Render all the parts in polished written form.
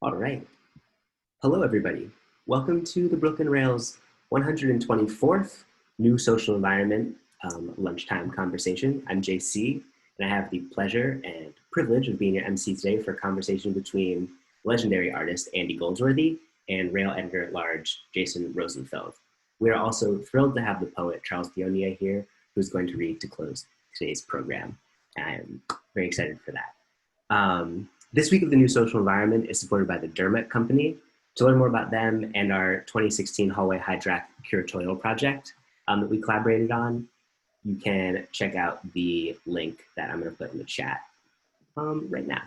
All right. Hello, everybody. Welcome to the Brooklyn Rails 124th New Social Environment Lunchtime Conversation. I'm JC, and I have the pleasure and privilege of being your MC today for a conversation between legendary artist Andy Goldsworthy and Rail editor-at-large Jason Rosenfeld. We are also thrilled to have the poet Charles Theonia here, who's going to read to close today's program. I am very excited for that. This week of the New Social Environment is supported by the Dermot Company. To learn more about them and our 2016 Hallway Hydrack curatorial project that we collaborated on, you can check out the link that I'm going to put in the chat right now.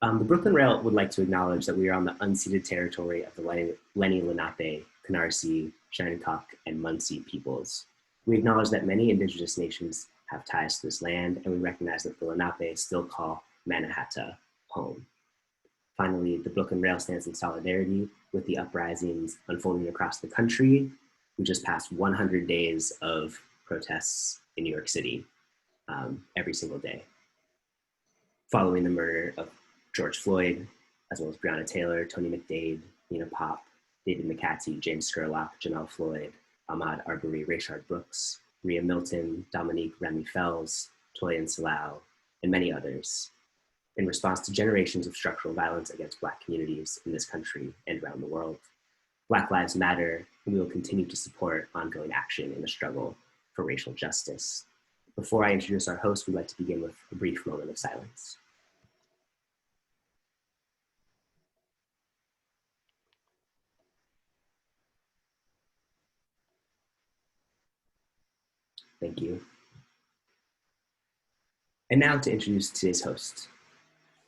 The Brooklyn Rail would like to acknowledge that we are on the unceded territory of the Lenni Lenape, Canarsie, Shinnecock, and Munsee peoples. We acknowledge that many indigenous nations have ties to this land, and we recognize that the Lenape still call Mannahatta home. Finally, the Brooklyn Rail stands in solidarity with the uprisings unfolding across the country. We just passed 100 days of protests in New York City every single day, following the murder of George Floyd, as well as Breonna Taylor, Tony McDade, Nina Pop, David McCarthy, James Scurlock, Jamel Floyd, Ahmaud Arbery, Rayshard Brooks, Rhea Milton, Dominique Remy Fells, Toyin Salau, and many others, in response to generations of structural violence against Black communities in this country and around the world. Black Lives Matter, and we will continue to support ongoing action in the struggle for racial justice. Before I introduce our host, we'd like to begin with a brief moment of silence. Thank you. And now to introduce today's host.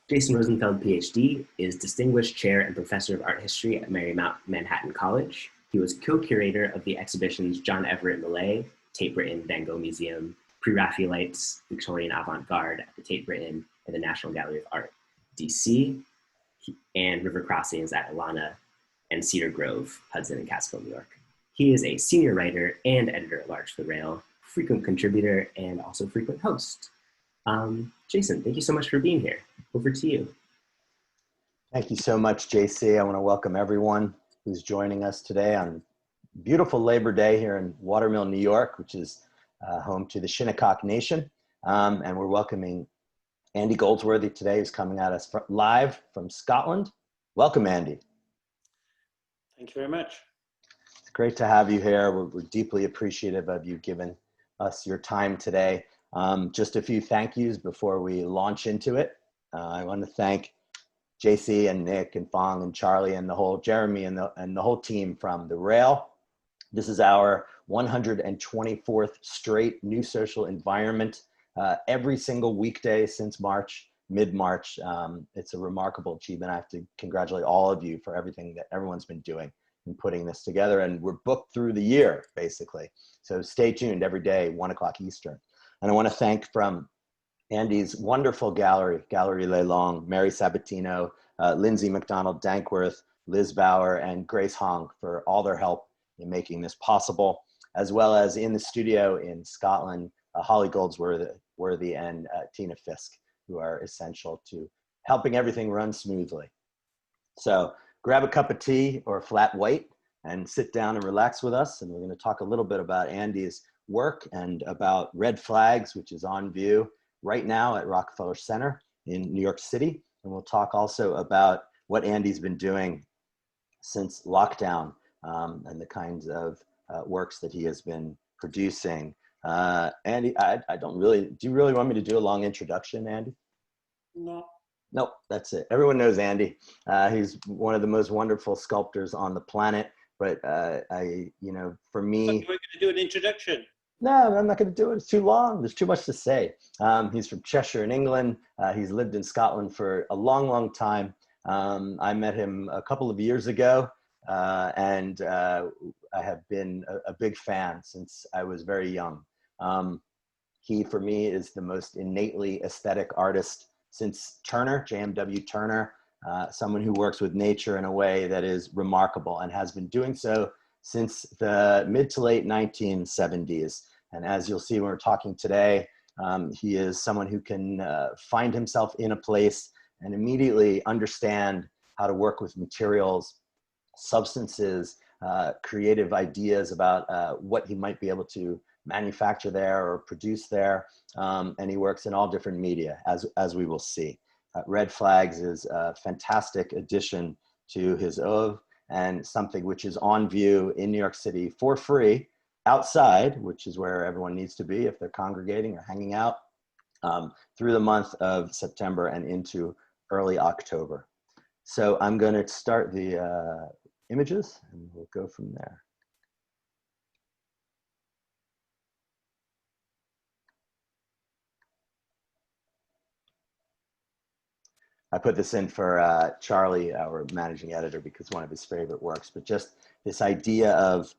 Jason Rosenfeld, PhD, is Distinguished Chair and Professor of Art History at Marymount Manhattan College. He was co-curator of the exhibitions John Everett Millay, Tate Britain Van Gogh Museum, Pre-Raphaelites, Victorian Avant-Garde at the Tate Britain and the National Gallery of Art, DC, and River Crossings at Ilana and Cedar Grove, Hudson and Catskill, New York. He is a senior writer and editor-at-large for the Rail, frequent contributor, and also frequent host. Jason, thank you so much for being here. Over to you. Thank you so much, JC. I want to welcome everyone who's joining us today on beautiful Labor Day here in Watermill, New York, which is home to the Shinnecock Nation. And we're welcoming Andy Goldsworthy today, who's coming at us live from Scotland. Welcome, Andy. Thank you very much. It's great to have you here. We're deeply appreciative of you giving us your time today. Just a few thank yous before we launch into it. I want to thank JC and Nick and Fong and Charlie and the whole Jeremy and the whole team from the Rail. This is our 124th straight New Social Environment every single weekday since mid-March. It's a remarkable achievement. I have to congratulate all of you for everything that everyone's been doing in putting this together. And we're booked through the year, basically. So stay tuned every day, 1 o'clock Eastern. And I want to thank from Andy's wonderful gallery, Gallery Le Long, Mary Sabatino, Lindsay McDonald Dankworth, Liz Bauer, and Grace Hong for all their help in making this possible, as well as in the studio in Scotland, Holly Goldsworthy and Tina Fisk, who are essential to helping everything run smoothly. So grab a cup of tea or a flat white and sit down and relax with us. And we're going to talk a little bit about Andy's work and about Red Flags, which is on view right now at Rockefeller Center in New York City. And we'll talk also about what Andy's been doing since lockdown and the kinds of works that he has been producing. Andy, do you really want me to do a long introduction, Andy? No. Nope, that's it. Everyone knows Andy. He's one of the most wonderful sculptors on the planet. But for me, So you were going to do an introduction. No, I'm not going to do it. It's too long. There's too much to say. He's from Cheshire in England. He's lived in Scotland for a long, long time. I met him a couple of years ago, and I have been a big fan since I was very young. He, for me, is the most innately aesthetic artist since Turner, JMW Turner, someone who works with nature in a way that is remarkable and has been doing so since the mid to late 1970s. And as you'll see when we're talking today, he is someone who can find himself in a place and immediately understand how to work with materials, substances, creative ideas about what he might be able to manufacture there or produce there. And he works in all different media, as we will see. Red Flags is a fantastic addition to his oeuvre, and something which is on view in New York City for free outside, which is where everyone needs to be if they're congregating or hanging out, through the month of September and into early October. So I'm going to start the images and we'll go from there. I put this in for Charlie, our managing editor, because one of his favorite works, but just this idea of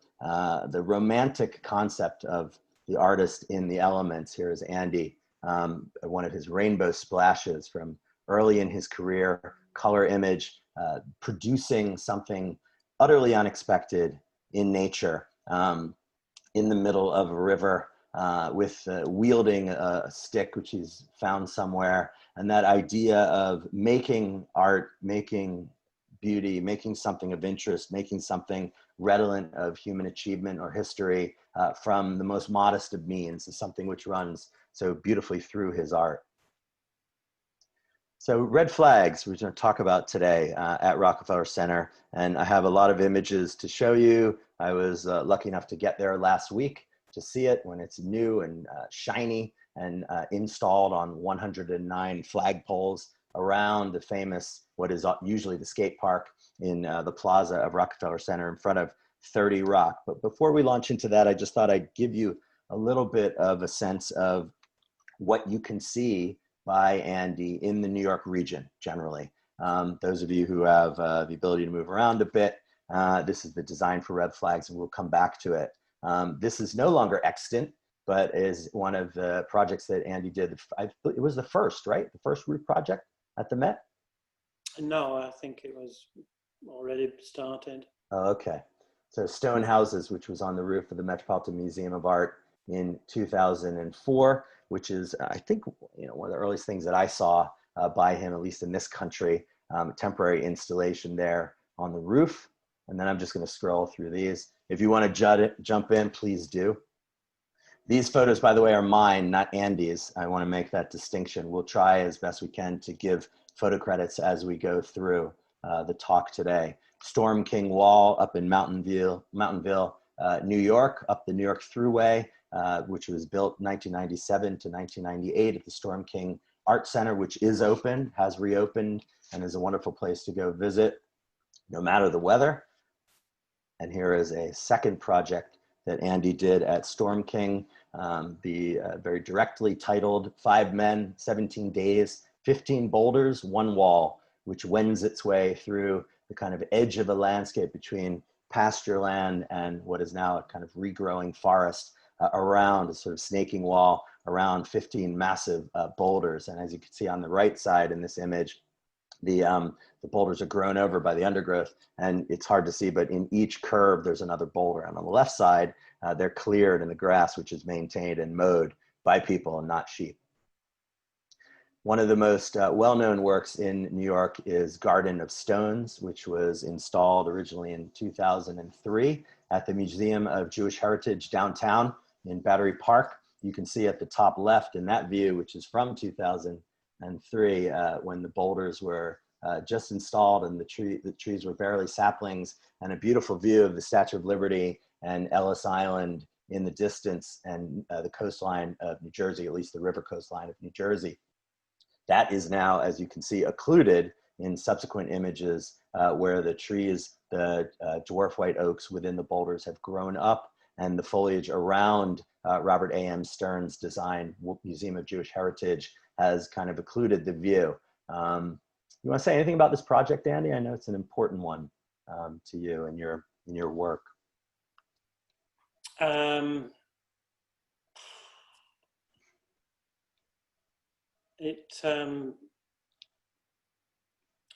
the romantic concept of the artist in the elements. Here is Andy, one of his rainbow splashes from early in his career, color image, producing something utterly unexpected in nature, in the middle of a river, with wielding a stick, which he's found somewhere. And that idea of making art, making beauty, making something of interest, making something redolent of human achievement or history from the most modest of means is something which runs so beautifully through his art. So Red Flags, we're going to talk about today at Rockefeller Center. And I have a lot of images to show you. I was lucky enough to get there last week to see it when it's new and shiny and installed on 109 flagpoles around the famous, what is usually the skate park in the plaza of Rockefeller Center in front of 30 Rock. But before we launch into that, I just thought I'd give you a little bit of a sense of what you can see by Andy in the New York region generally. Those of you who have the ability to move around a bit, this is the design for Red Flags, and we'll come back to it. This is no longer extant, but is one of the projects that Andy did. It was the first, right? The first roof project at the Met? No, I think it was already started. Oh, okay. So Stone Houses, which was on the roof of the Metropolitan Museum of Art in 2004, which is, I think, one of the earliest things that I saw by him, at least in this country, temporary installation there on the roof. And then I'm just going to scroll through these. If you want to jump in, please do. These photos, by the way, are mine, not Andy's. I want to make that distinction. We'll try as best we can to give photo credits as we go through the talk today. Storm King Wall up in Mountainville, New York, up the New York Thruway, which was built 1997 to 1998 at the Storm King Art Center, which is open, has reopened, and is a wonderful place to go visit, no matter the weather. And here is a second project that Andy did at Storm King, the very directly titled 5 Men, 17 Days, 15 Boulders, 1 Wall, which wends its way through the kind of edge of the landscape between pasture land and what is now a kind of regrowing forest around a sort of snaking wall around 15 massive boulders. And as you can see on the right side in this image, the boulders are grown over by the undergrowth, and it's hard to see, but in each curve, there's another boulder. And on the left side, they're cleared in the grass, which is maintained and mowed by people and not sheep. One of the most well-known works in New York is Garden of Stones, which was installed originally in 2003 at the Museum of Jewish Heritage downtown in Battery Park. You can see at the top left in that view, which is from 2003, when the boulders were just installed and the trees were barely saplings, and a beautiful view of the Statue of Liberty and Ellis Island in the distance, and the coastline of New Jersey, at least the river coastline of New Jersey. That is now, as you can see, occluded in subsequent images where the trees, the dwarf white oaks within the boulders have grown up, and the foliage around Robert A.M. Stern's design Museum of Jewish Heritage has kind of occluded the view. You want to say anything about this project, Andy? I know it's an important one to you and your work.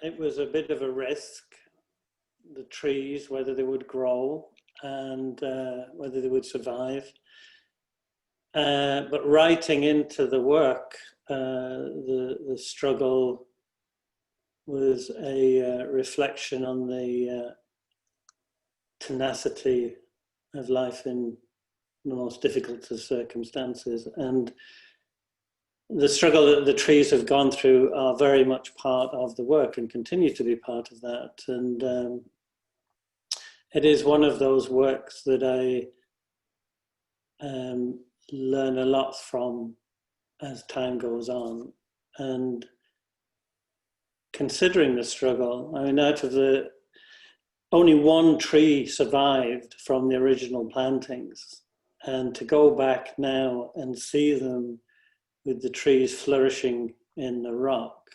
It was a bit of a risk, the trees, whether they would grow and whether they would survive. But writing into the work, the struggle was a reflection on the tenacity of life in the most difficult of circumstances, and the struggle that the trees have gone through are very much part of the work and continue to be part of that. And it is one of those works that I learn a lot from as time goes on. And considering the struggle, I mean, out of the only one tree survived from the original plantings, and to go back now and see them with the trees flourishing in the rock.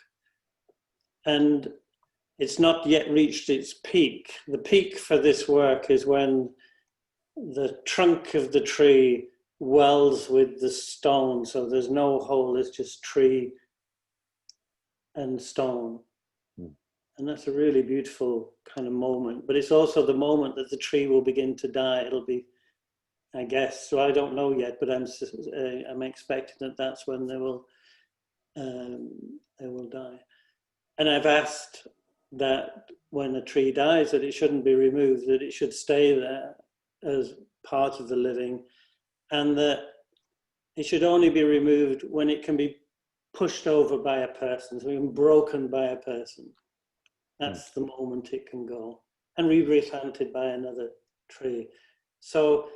And it's not yet reached its peak. The peak for this work is when the trunk of the tree wells with the stone, so there's no hole, it's just tree and stone. And that's a really beautiful kind of moment. But it's also the moment that the tree will begin to die. It'll be, I guess, so I don't know yet, but I'm expecting that that's when they will die. And I've asked that when a tree dies, that it shouldn't be removed, that it should stay there as part of the living, and that it should only be removed when it can be pushed over by a person, so broken by a person. That's the moment it can go, and replanted by another tree. So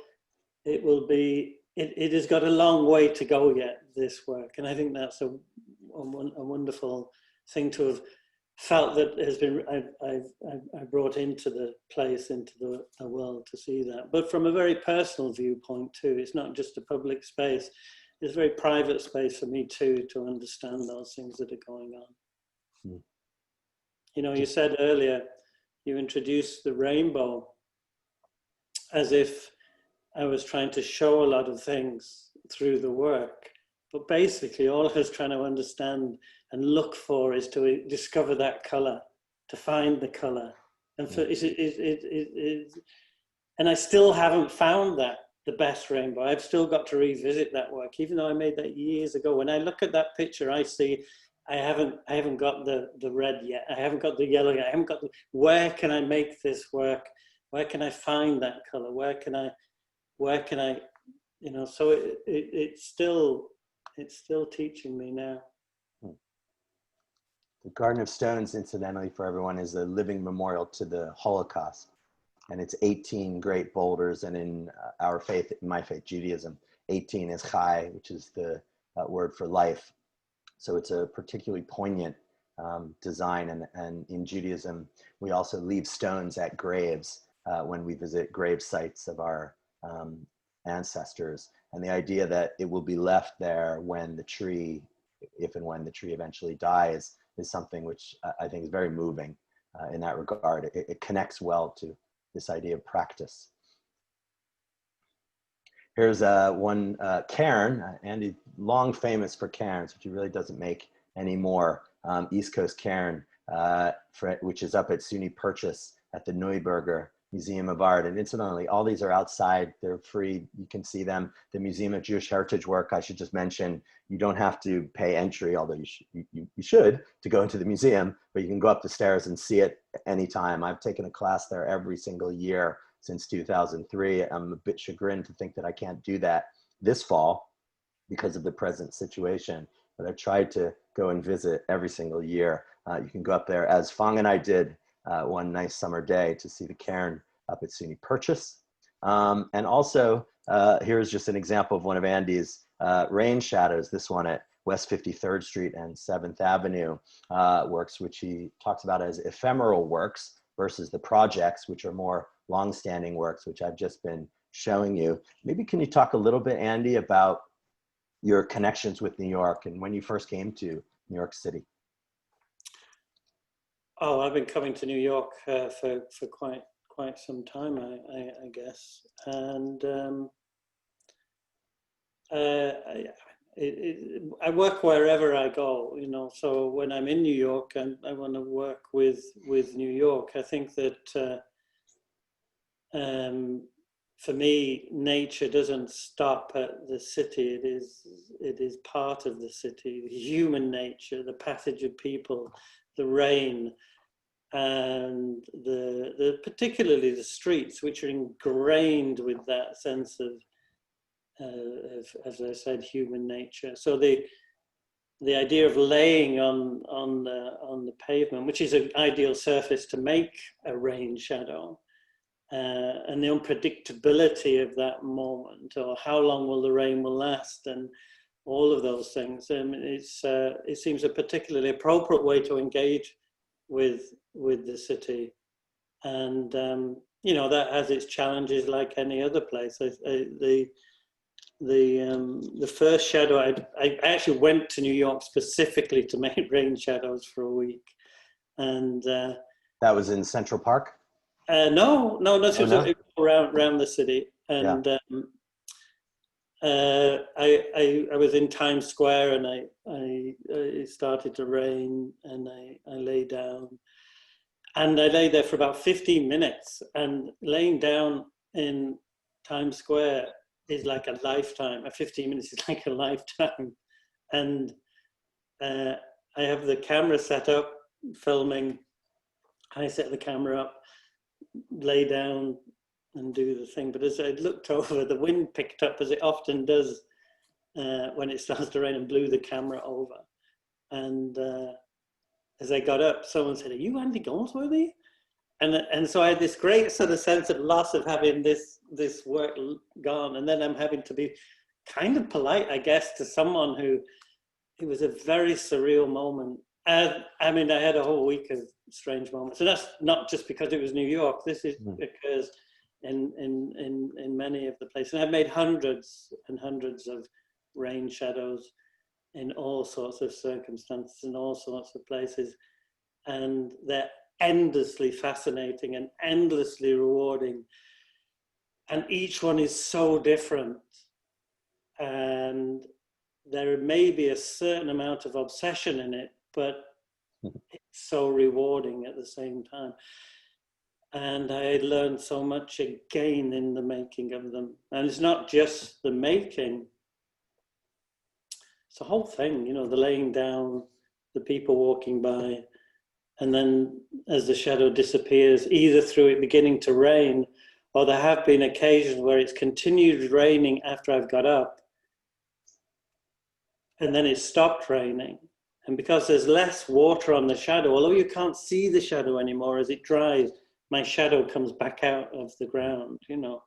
it will be, it has got a long way to go yet, this work. And I think that's a wonderful thing to have felt that has been, I brought into the place, into the world to see that. But from a very personal viewpoint too, it's not just a public space, it's a very private space for me too, to understand those things that are going on. You know, you said earlier, you introduced the rainbow as if I was trying to show a lot of things through the work. But basically, all I was trying to understand and look for is to discover that color, to find the color. And for, and I still haven't found that, the best rainbow. I've still got to revisit that work, even though I made that years ago. When I look at that picture, I see I haven't got the red yet. I haven't got the yellow yet. I haven't got the, where can I make this work? Where can I find that color? Where can I, you know, so it's still teaching me now. The Garden of Stones, incidentally, for everyone, is a living memorial to the Holocaust. And it's 18 great boulders. And in our faith, in my faith, Judaism, 18 is chai, which is the word for life. So it's a particularly poignant design. And in Judaism, we also leave stones at graves when we visit grave sites of our ancestors. And the idea that it will be left there when the tree, if and when the tree eventually dies, is something which I think is very moving in that regard. It connects well to this idea of practice. Here's one cairn. Andy, long famous for cairns, which he really doesn't make anymore. East Coast Cairn, which is up at SUNY Purchase at the Neuberger Museum of Art. And incidentally, all these are outside. They're free. You can see them. The Museum of Jewish Heritage Work, I should just mention, you don't have to pay entry, although you should, to go into the museum, but you can go up the stairs and see it anytime. I've taken a class there every single year since 2003. I'm a bit chagrined to think that I can't do that this fall because of the present situation, but I've tried to go and visit every single year. You can go up there, as Fong and I did one nice summer day, to see the cairn up at SUNY Purchase. And also, here's just an example of one of Andy's rain shadows, this one at West 53rd Street and 7th Avenue works, which he talks about as ephemeral works versus the projects, which are more long-standing works, which I've just been showing you. Maybe can you talk a little bit, Andy, about your connections with New York and when you first came to New York City? Oh, I've been coming to New York for quite some time, I guess. And I work wherever I go, you know, so when I'm in New York, I want to work with New York. I think that for me, nature doesn't stop at the city. It is part of the city. Human nature, the passage of people, the rain, and the particularly the streets, which are ingrained with that sense of as I said, human nature. So the idea of laying on the pavement, which is an ideal surface to make a rain shadow. And the unpredictability of that moment, or how long will the rain will last, and all of those things. It seems a particularly appropriate way to engage with the city, and you know, that has its challenges like any other place. The first shadow, I actually went to New York specifically to make rain shadows for a week, and that was in Central Park. No, this was no? around the city, and yeah. I was in Times Square, and it started to rain, and I lay down, and I lay there for about 15 minutes, and laying down in Times Square is like a lifetime. 15 minutes is like a lifetime, and I have the camera set up, filming. I set the camera up, lay down and do the thing. But as I looked over, the wind picked up, as it often does when it starts to rain, and blew the camera over. And as I got up, someone said, "Are you Andy Goldsworthy?" And so I had this great sort of sense of loss of having this work gone. And then I'm having to be kind of polite, I guess, to someone who, it was a very surreal moment. I mean, I had a whole week of strange moments, and that's not just because it was New York. This occurs in many of the places. And I've made hundreds and hundreds of rain shadows in all sorts of circumstances, in all sorts of places, and they're endlessly fascinating and endlessly rewarding. And each one is so different, and there may be a certain amount of obsession in it, but it's so rewarding at the same time. And I learned so much again in the making of them. And it's not just the making, it's the whole thing, you know, the laying down, the people walking by, and then as the shadow disappears, either through it beginning to rain, or there have been occasions where it's continued raining after I've got up, and then it stopped raining. And because there's less water on the shadow, although you can't see the shadow anymore, as it dries, my shadow comes back out of the ground, you know.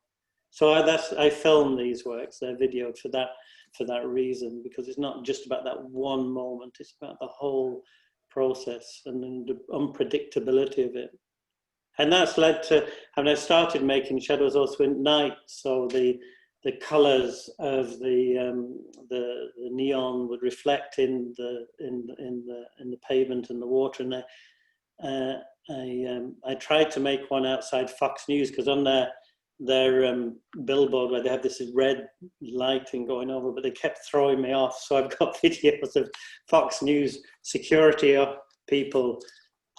So I filmed these works, they're videoed for that reason, because it's not just about that one moment, it's about the whole process and then the unpredictability of it. And that's led to, I mean, I started making shadows also at night, so the colors of the neon would reflect in the pavement and the water. And I tried to make one outside Fox News, because on their billboard where they have this red lighting going over, but they kept throwing me off. So I've got videos of Fox News security people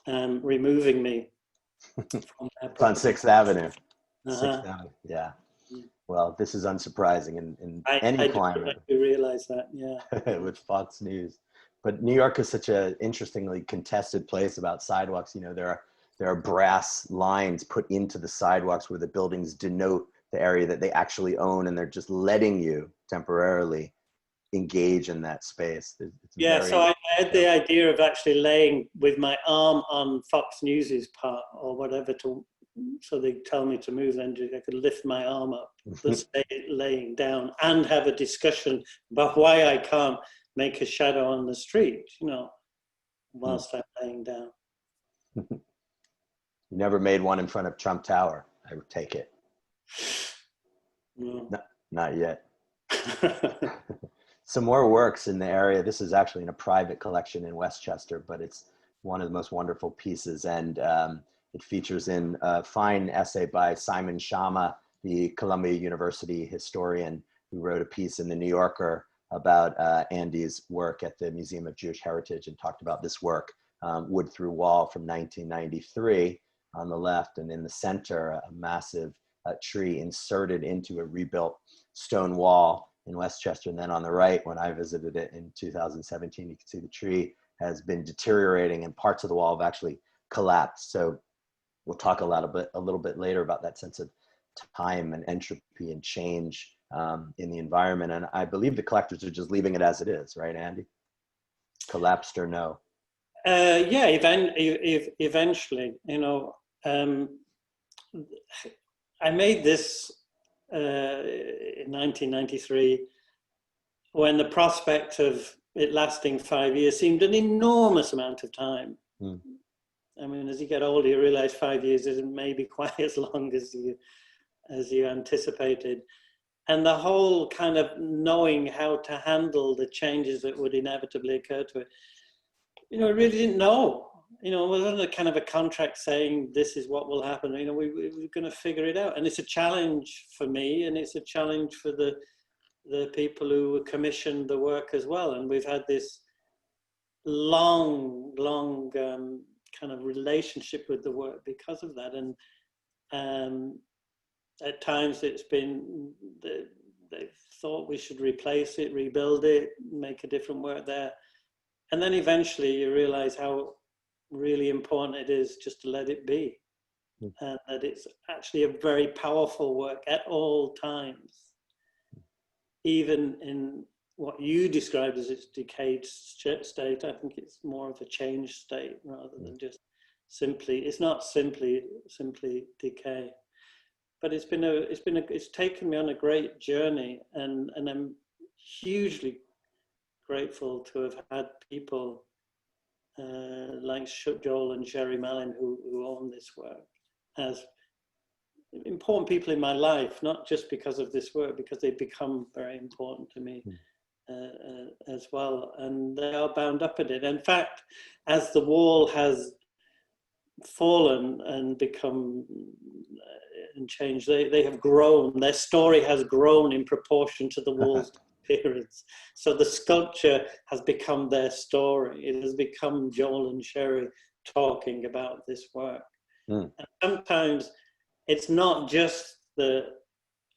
removing me from their on 6th Avenue. Uh-huh. 6th Avenue, yeah. Well, this is unsurprising in any climate. I do realize that, yeah. With Fox News. But New York is such an interestingly contested place about sidewalks. You know, there are brass lines put into the sidewalks where the buildings denote the area that they actually own, and they're just letting you temporarily engage in that space. So I had the idea of actually laying with my arm on Fox News's part or whatever, so they tell me to move, then I could lift my arm up, but stay laying down, and have a discussion about why I can't make a shadow on the street, you know, whilst I'm laying down. You never made one in front of Trump Tower, I would take it. No. Not yet. Some more works in the area. This is actually in a private collection in Westchester, but it's one of the most wonderful pieces. And it features in a fine essay by Simon Schama, the Columbia University historian, who wrote a piece in the New Yorker about Andy's work at the Museum of Jewish Heritage, and talked about this work, Wood Through Wall from 1993 on the left, and in the center, a massive tree inserted into a rebuilt stone wall in Westchester. And then on the right, when I visited it in 2017, you can see the tree has been deteriorating and parts of the wall have actually collapsed. So we'll talk a little bit later about that sense of time and entropy and change in the environment. And I believe the collectors are just leaving it as it is, right, Andy? Collapsed or no? Yeah, eventually, you know, I made this in 1993 when the prospect of it lasting 5 years seemed an enormous amount of time. Mm. I mean, as you get older, you realize 5 years isn't maybe quite as long as you anticipated. And the whole kind of knowing how to handle the changes that would inevitably occur to it, you know, I really didn't know. You know, it wasn't a kind of a contract saying this is what will happen. You know, we were going to figure it out. And it's a challenge for me, and it's a challenge for the people who commissioned the work as well. And we've had this long kind of relationship with the work because of that. And at times it's been, they've thought we should replace it, rebuild it, make a different work there. And then eventually you realize how really important it is just to let it be. And that it's actually a very powerful work at all times. Even in what you described as its decayed state, I think it's more of a change state rather than just simply, it's not simply decay. But it's taken me on a great journey, and I'm hugely grateful to have had people like Joel and Sherry Mallin who own this work as important people in my life, not just because of this work, because they've become very important to me as well. And they are bound up in it. In fact, as the wall has fallen and become and changed, they have grown. Their story has grown in proportion to the wall's appearance. So the sculpture has become their story. It has become Joel and Sherry talking about this work. And sometimes it's not just the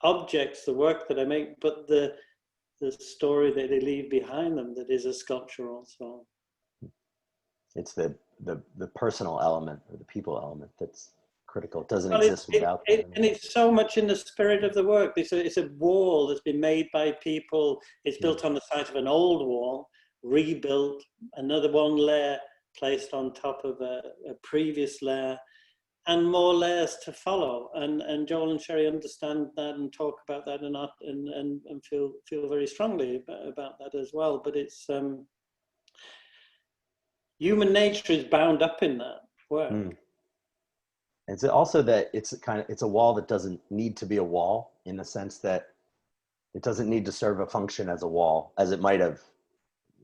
objects, the work that I make, but the story that they leave behind them that is a sculpture also. It's the personal element or the people element that's critical. It doesn't exist without that. And it's so much in the spirit of the work. It's a wall that's been made by people. It's built on the site of an old wall, rebuilt, another one layer placed on top of a previous layer, and more layers to follow. And Joel and Sherry understand that and talk about that and feel very strongly about that as well. But it's human nature is bound up in that work. It's also that it's a wall that doesn't need to be a wall, in the sense that it doesn't need to serve a function as a wall as it might have,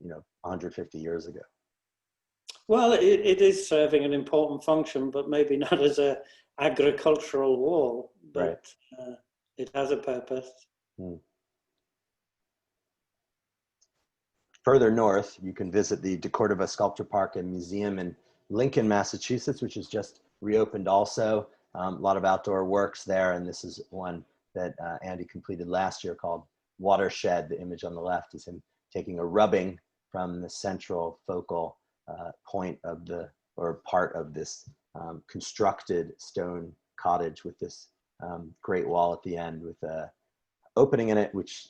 150 years ago. Well, it is serving an important function, but maybe not as a agricultural wall, but right. It has a purpose. Further north, you can visit the DeCordova Sculpture Park and Museum in Lincoln, Massachusetts, which is just reopened also. A lot of outdoor works there, and this is one that Andy completed last year called Watershed. The image on the left is him taking a rubbing from the central focal point of part of this constructed stone cottage with this great wall at the end with a opening in it which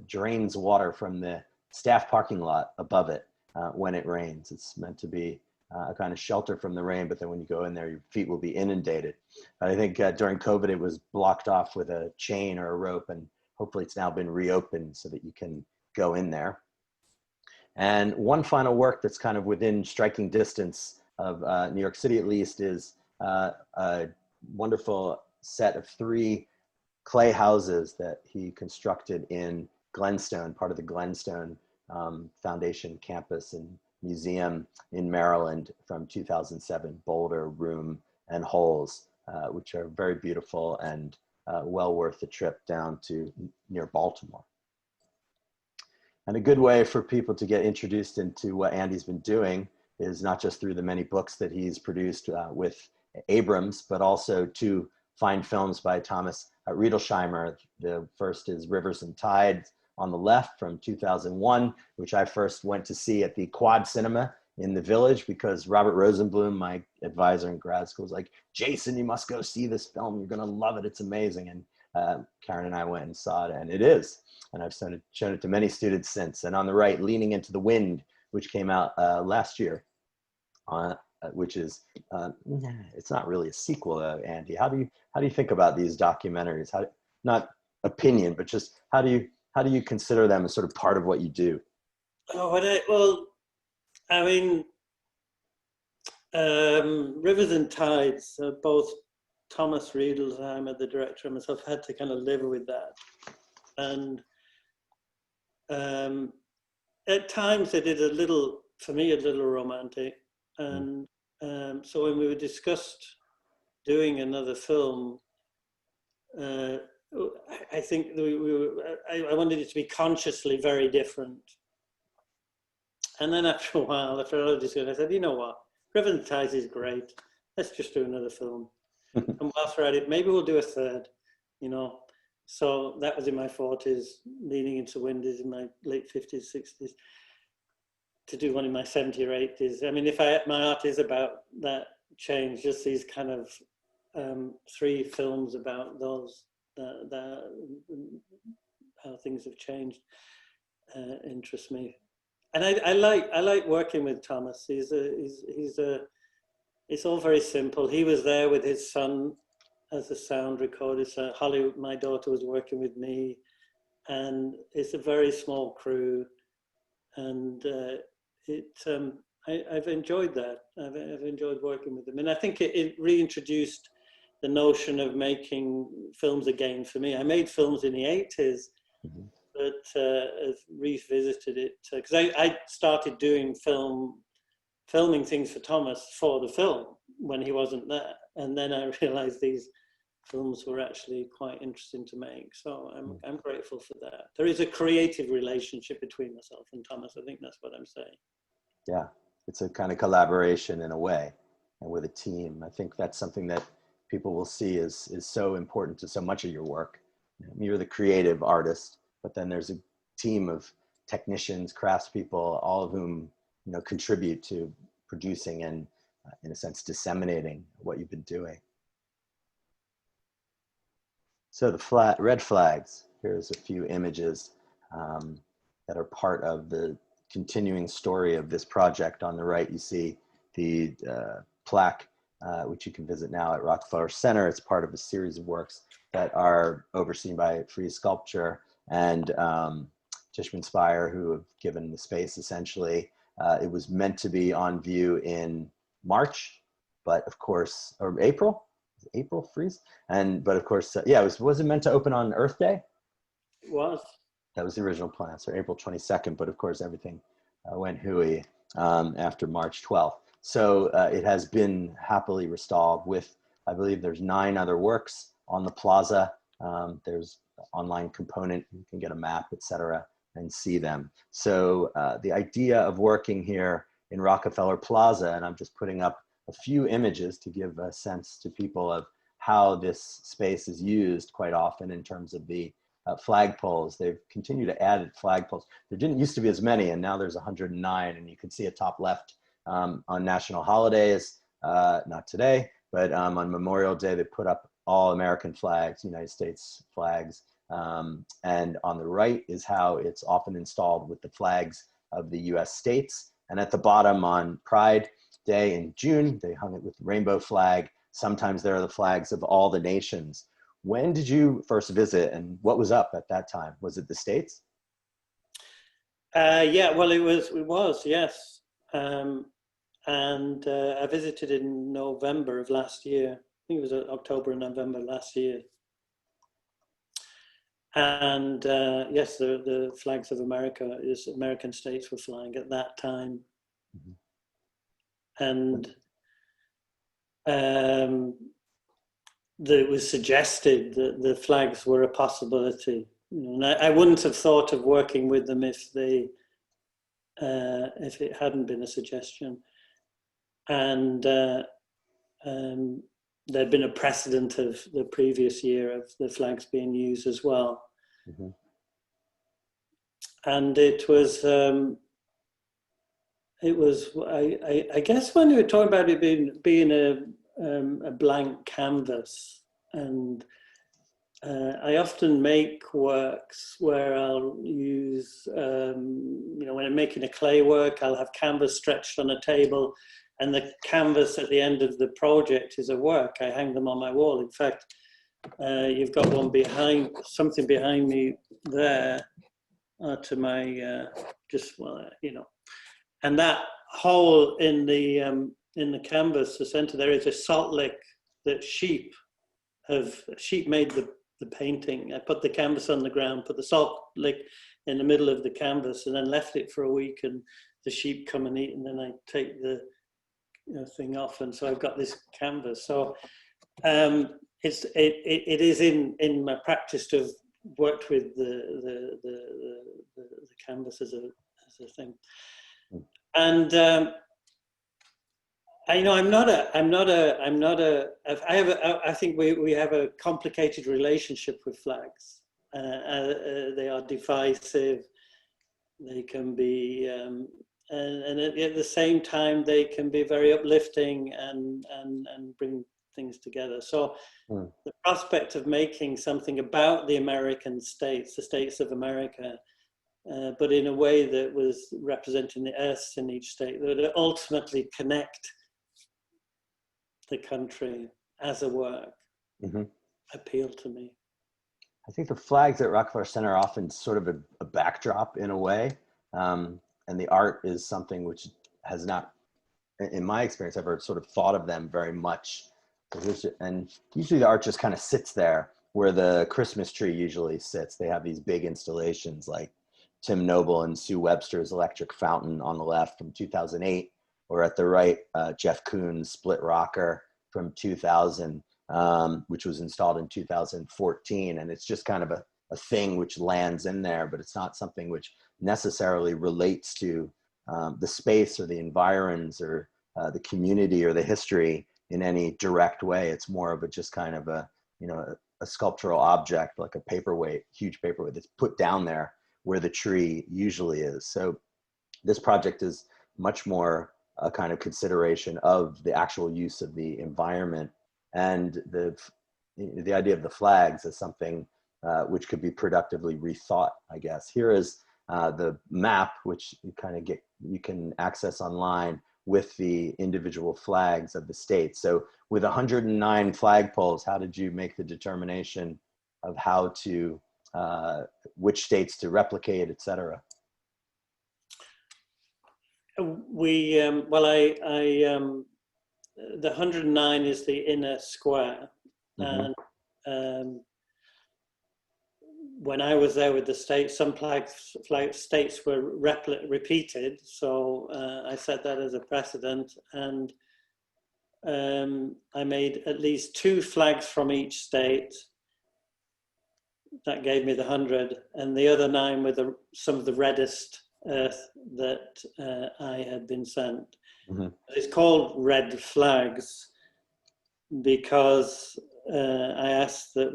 drains water from the staff parking lot above it when it rains. It's meant to be a kind of shelter from the rain, but then when you go in there, your feet will be inundated. I think during COVID, it was blocked off with a chain or a rope, and hopefully it's now been reopened so that you can go in there. And one final work that's kind of within striking distance of New York City, at least, is a wonderful set of 3 clay houses that he constructed in Glenstone, part of the Glenstone Foundation campus and museum in Maryland from 2007, Boulder, Room, and Holes, which are very beautiful and well worth the trip down to near Baltimore. And a good way for people to get introduced into what Andy's been doing is not just through the many books that he's produced with Abrams, but also 2 fine films by Thomas Riedelsheimer. The first is Rivers and Tides on the left from 2001, which I first went to see at the Quad Cinema in the Village because Robert Rosenblum, my advisor in grad school, was like, Jason, you must go see this film. You're going to love it. It's amazing. And Karen and I went and saw it, and it is. And I've shown it to many students since. And on the right, Leaning into the Wind, which came out last year, which is, it's not really a sequel, Andy. How do you think about these documentaries? Not opinion, but just how do you consider them as sort of part of what you do? Well, I mean, Rivers and Tides, both Thomas Riedelsheimer, the director, and myself had to kind of live with that. And at times it is for me, a little romantic. And so when we discussed doing another film, I think I wanted it to be consciously very different. And then after a while, after a lot of discussion, I said, you know what, Rivers and Tides is great. Let's just do another film. And whilst we're at it, maybe we'll do a third, you know. So that was in my 40s, Leaning into Wind is in my late 50s, 60s. To do one in my 70s or 80s. I mean, my art is about that change, just these kind of 3 films about those, how things have changed, interest me. And I like working with Thomas. It's all very simple. He was there with his son as a sound recorder. So Holly, my daughter, was working with me, and it's a very small crew. And I've enjoyed that. I've enjoyed working with them, and I think it reintroduced the notion of making films again for me. I made films in the 80s, but I've revisited it because I started doing filming things for Thomas for the film when he wasn't there, and then I realized these films were actually quite interesting to make. So I'm grateful for that. There is a creative relationship between myself and Thomas. I think that's what I'm saying. Yeah, it's a kind of collaboration in a way, and with a team. I think that's something that people will see is so important to so much of your work. You're the creative artist, but then there's a team of technicians, craftspeople, all of whom contribute to producing and, in a sense, disseminating what you've been doing. So the red flags. Here's a few images that are part of the continuing story of this project. On the right, you see the plaque, which you can visit now at Rockefeller Center. It's part of a series of works that are overseen by Free Sculpture and Tishman Speyer, who have given the space essentially. It was meant to be on view in March, but of course, or April freeze? But of course, yeah, was it meant to open on Earth Day? It was. That was the original plan, so April 22nd, but of course everything went hooey after March 12th. So it has been happily restored with, I believe there's 9 other works on the plaza. There's an online component, you can get a map, etc., and see them. So the idea of working here in Rockefeller Plaza, and I'm just putting up a few images to give a sense to people of how this space is used quite often in terms of the flagpoles. They've continued to add flagpoles. There didn't used to be as many, and now there's 109, and you can see at top left on national holidays, not today, but on Memorial Day, they put up all American flags, United States flags. And on the right is how it's often installed with the flags of the US states. And at the bottom on Pride Day in June, they hung it with the rainbow flag. Sometimes there are the flags of all the nations. When did you first visit, and what was up at that time? Was it the States? Yeah, well, it was, yes. And I visited in November of last year. I think it was October and November last year. And yes, the flags of America, American states were flying at that time. And it was suggested that the flags were a possibility. And I wouldn't have thought of working with them if it hadn't been a suggestion. And there'd been a precedent of the previous year of the flags being used as well. Mm-hmm. And it was, I guess when you were talking about it being a blank canvas, and I often make works where I'll use, when I'm making a clay work, I'll have canvas stretched on a table, and the canvas at the end of the project is a work. I hang them on my wall. In fact, you've got something behind me there to my, and that hole in the canvas, the center there, is a salt lick that sheep made the painting. I put the canvas on the ground, put the salt lick in the middle of the canvas, and then left it for a week, and the sheep come and eat, and then I take the thing off, and so I've got this canvas. So it is in my practice to have worked with the canvas as a thing. And I think we have a complicated relationship with flags. They are divisive. They can be, and at the same time, they can be very uplifting and bring things together. So the prospect of making something about the American states, the states of America, but in a way that was representing the earths in each state, that would ultimately connect the country as a work, appealed to me. I think the flags at Rockefeller Center are often sort of a backdrop in a way. And the art is something which has not, in my experience, ever sort of thought of them very much. And usually the art just kind of sits there where the Christmas tree usually sits. They have these big installations like Tim Noble and Sue Webster's Electric Fountain on the left from 2008, or at the right, Jeff Koons' Split Rocker from 2000, which was installed in 2014. And it's just kind of a thing which lands in there, but it's not something which necessarily relates to the space or the environs or the community or the history in any direct way. It's more of just kind of a sculptural object, like a paperweight, huge paperweight that's put down there where the tree usually is. So this project is much more a kind of consideration of the actual use of the environment, and the idea of the flags as something which could be productively rethought, I guess. Here is the map, which you can access online with the individual flags of the states. So with 109 flagpoles, how did you make the determination of how to, which states to replicate, et cetera? The 109 is the inner square. And when I was there with the states, some flag states were repeated. So I set that as a precedent. And I made at least 2 flags from each state. That gave me the 100. And the other 9 were some of the reddest earth that I had been sent. It's called red flags because I asked that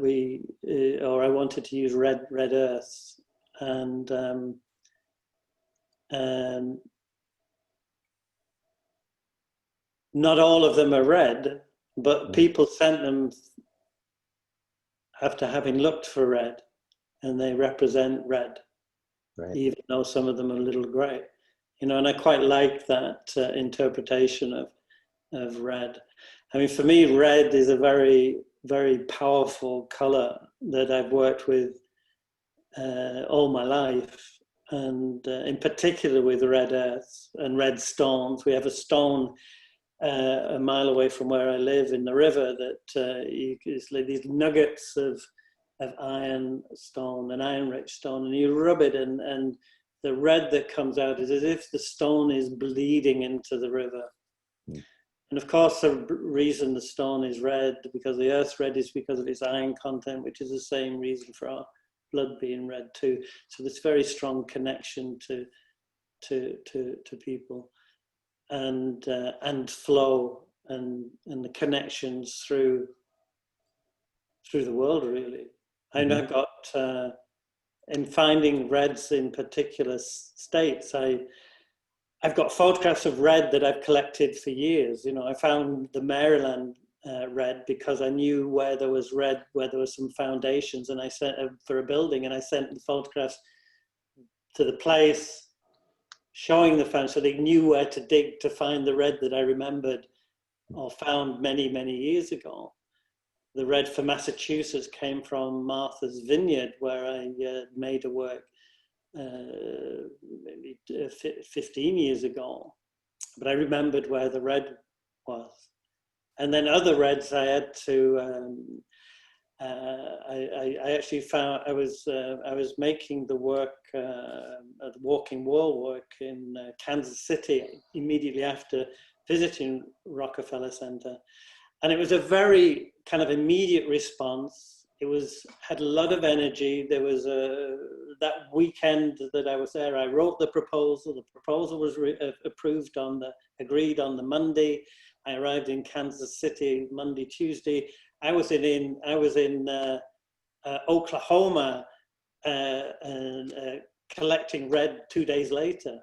I wanted to use red earths, and not all of them are red, but people sent them after having looked for red, and they represent red. Right. Even though some of them are a little grey, and I quite like that interpretation of red. I mean, for me, red is a very, very powerful color that I've worked with all my life, and in particular with red earths and red stones. We have a stone a mile away from where I live in the river that it's like these nuggets of iron stone, an iron-rich stone, and you rub it, and the red that comes out is as if the stone is bleeding into the river. And of course, the reason the stone is red, because the earth's red, is because of its iron content, which is the same reason for our blood being red too. So this very strong connection to people, and flow and the connections through the world, really. And I've got in finding reds in particular states, I've got photographs of red that I've collected for years. I found the Maryland red because I knew where there was red, where there were some foundations, and I sent for a building, and I sent the photographs to the place showing the found, so they knew where to dig to find the red that I remembered or found many, many years ago. The red for Massachusetts came from Martha's Vineyard, where I made a work maybe 15 years ago. But I remembered where the red was. And then other reds I had to, I actually found, I was making the work, the walking wall work in Kansas City immediately after visiting Rockefeller Center. And it was a very kind of immediate response. It had a lot of energy. There was that weekend that I was there, I wrote the proposal. The proposal was agreed on the Monday. I arrived in Kansas City Monday, Tuesday. I was in Oklahoma and collecting red 2 days later.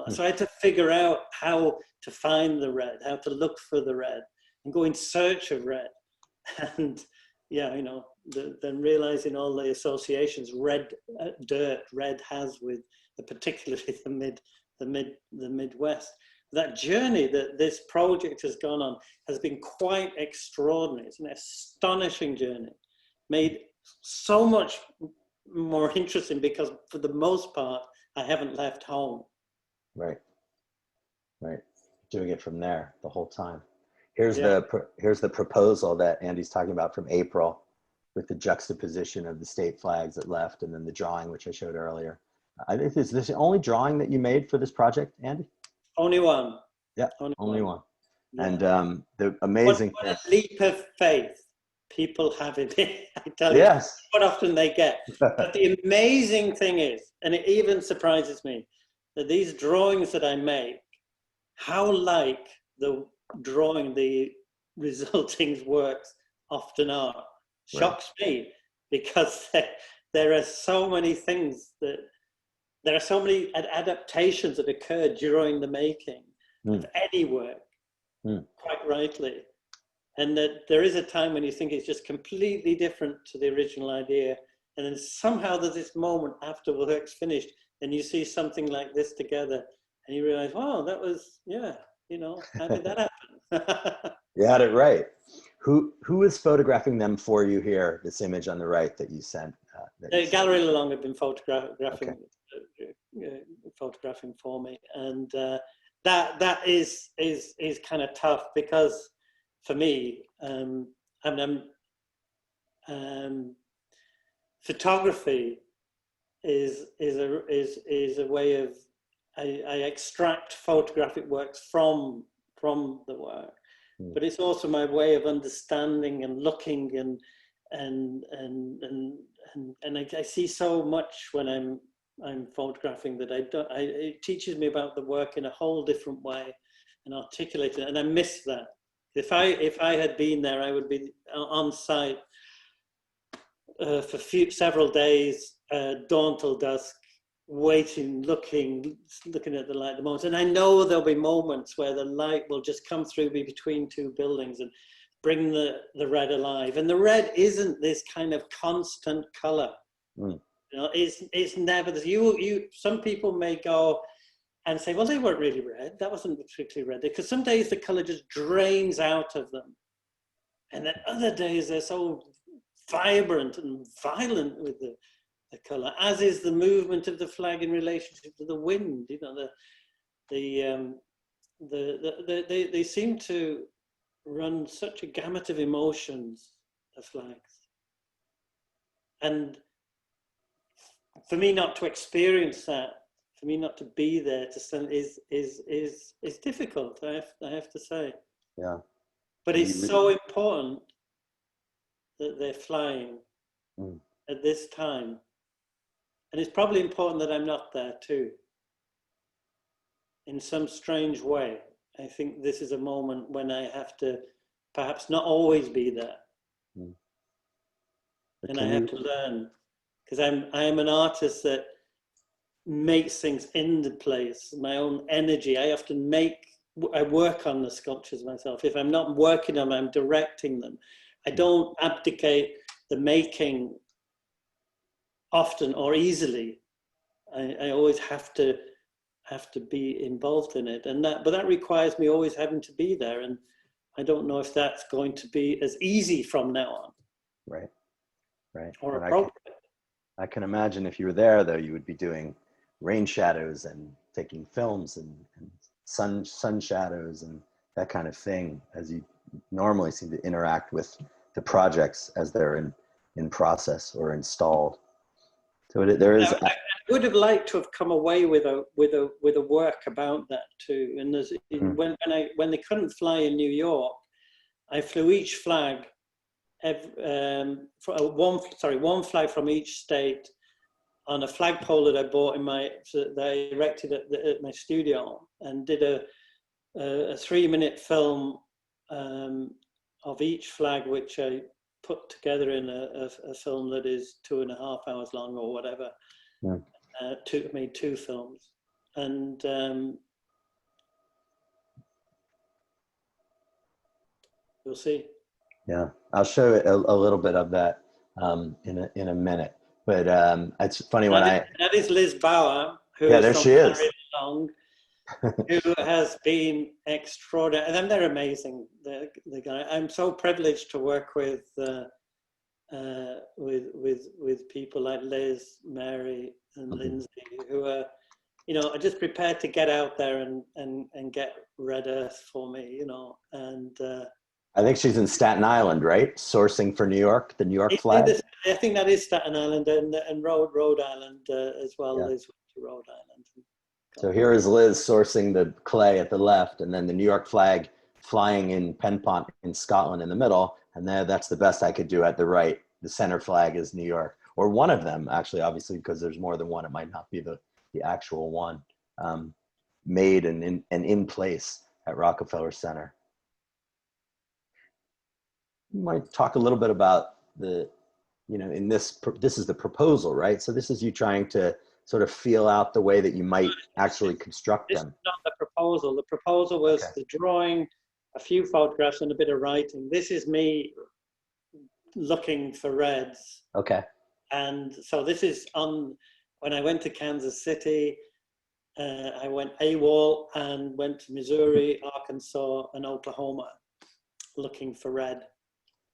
So I had to figure out how to find the red, how to look for the red, and go in search of red. And then realizing all the associations red has with particularly the Midwest. That journey that this project has gone on has been quite extraordinary. It's an astonishing journey, made so much more interesting because for the most part, I haven't left home. Right. Doing it from there the whole time. Here's the proposal that Andy's talking about from April, with the juxtaposition of the state flags at left, and then the drawing, which I showed earlier. I think, is this the only drawing that you made for this project, Andy? Only one. Yeah, only one. Yeah. And the amazing what a leap of faith people have in it. I tell you, yes. what often they get. But the amazing thing is, and it even surprises me, that these drawings that I make, how like the drawing the resulting works often are, shocks me, because there are so many things there are so many adaptations that occurred during the making of any work, quite rightly. And that there is a time when you think it's just completely different to the original idea. And then somehow there's this moment after the work's finished and you see something like this together and you realize, wow, that was, how did that happen? You had it right. Who is photographing them for you here? This image on the right that you sent. Gallery Long have been photographing for me, and that is kind of tough because for me, photography is a way of I extract photographic works from the work. But it's also my way of understanding and looking and I see so much when I'm photographing that it teaches me about the work in a whole different way and articulate it, and I miss that. If I had been there, I would be on site for several days, dawn till dusk, waiting, looking at the light, the moments. And I know there'll be moments where the light will just come through me between two buildings and bring the red alive. And the red isn't this kind of constant color. It's never this. Some people may go and say, well, they weren't really red. That wasn't particularly red. Because some days the color just drains out of them. And then other days they're so vibrant and violent with the color, as is the movement of the flag in relationship to the wind. They seem to run such a gamut of emotions, the flags. And for me not to experience that, for me not to be there to send is difficult. I have to say. Yeah. But it's so important that they're flying at this time. And it's probably important that I'm not there too, in some strange way. I think this is a moment when I have to perhaps not always be there. And I have to learn, because I am an artist that makes things into place, my own energy. I work on the sculptures myself. If I'm not working on them, I'm directing them. I don't abdicate the making often or easily. I always have to be involved in it, but that requires me always having to be there, and I don't know if that's going to be as easy from now on. Right. Or appropriate. I can imagine if you were there, though, you would be doing rain shadows and taking films and sun shadows and that kind of thing, as you normally seem to interact with the projects as they're in process or installed. So there is. I would have liked to have come away with a work about that too. And there's, when they couldn't fly in New York, I flew each flag, one flag from each state on a flagpole that I bought that I erected at my studio, and did a 3-minute film of each flag, which I put together in a film that is 2.5 hours long or whatever. Yeah. Made 2 films, and we'll see. Yeah, I'll show it a little bit of that in a minute. But it's funny that is Liz Bauer, who there she is. Long, who has been extraordinary, and they're amazing. The guy, I'm so privileged to work with people like Liz, Mary, and Lindsay, who are, are just prepared to get out there and get red earth for me, and. I think she's in Staten Island, right? Sourcing for New York, the New York flag. I think that is Staten Island and Rhode Island as well. Yeah. Liz went to Rhode Island. So here is Liz sourcing the clay at the left, and then the New York flag flying in Penpont in Scotland in the middle, and that's the best I could do at the right. The center flag is New York, or one of them, actually, obviously, because there's more than one. It might not be the actual one, made and in place at Rockefeller Center. You might talk a little bit about this is the proposal, right? So this is you trying to sort of feel out the way that you might actually construct them. This is not the proposal. The proposal was the drawing, a few photographs, and a bit of writing. This is me looking for reds. Okay. And so this is when I went to Kansas City, I went AWOL and went to Missouri, Arkansas, and Oklahoma looking for red.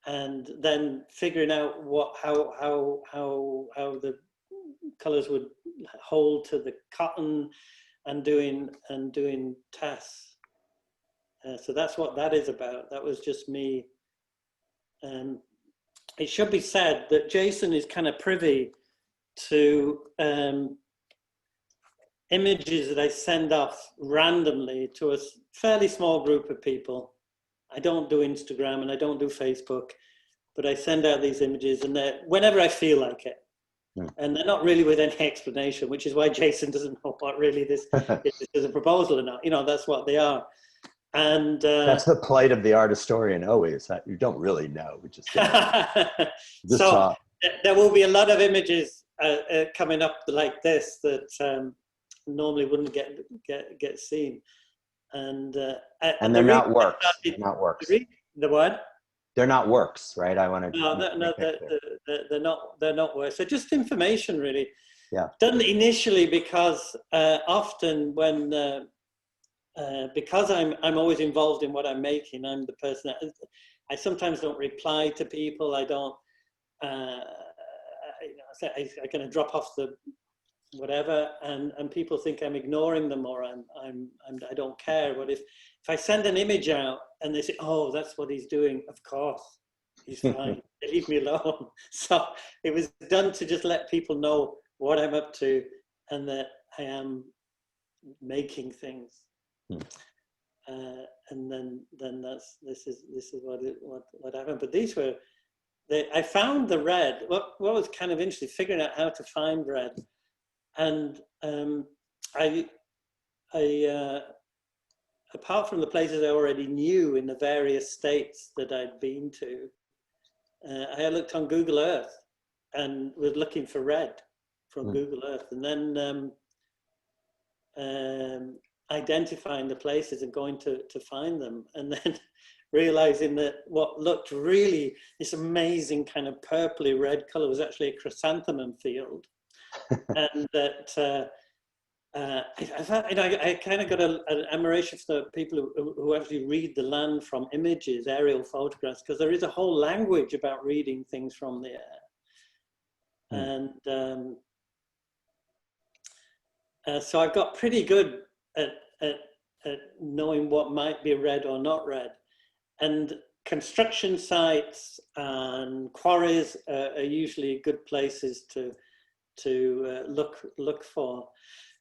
And then figuring out how the colors would hold to the cotton, and doing tests. So that's what that is about. That was just me. It should be said that Jason is kind of privy to images that I send off randomly to a fairly small group of people. I don't do Instagram and I don't do Facebook, but I send out these images, and whenever I feel like it. Yeah. And they're not really with any explanation, which is why Jason doesn't know what really this is a proposal or not. That's what they are. And that's the plight of the art historian always. That you don't really know. We just so talk. There will be a lot of images coming up like this that normally wouldn't get seen. And they're not works. Not works. The what? They're not works, right? I want to. No, they're not works. They're just information, really. Yeah. Done initially because often when because I'm always involved in what I'm making. I'm the person that I sometimes don't reply to people. I don't. I kind of drop off the whatever, and people think I'm ignoring them, or I don't care. But if I send an image out and they say, "Oh, that's what he's doing," of course, he's fine. Leave me alone. So it was done to just let people know what I'm up to and that I am making things. And then this is what happened. But these were I found the red. What was kind of interesting, figuring out how to find red. And I apart from the places I already knew in the various states that I'd been to, I had looked on Google Earth and was looking for red from Google Earth, and then identifying the places and going to find them, and then realizing that what looked really this amazing kind of purpley red color was actually a chrysanthemum field. And that I kind of got an admiration for the people who actually read the land from images, aerial photographs, because there is a whole language about reading things from the air. And so I got pretty good at knowing what might be red or not red. And construction sites and quarries are usually good places to look for.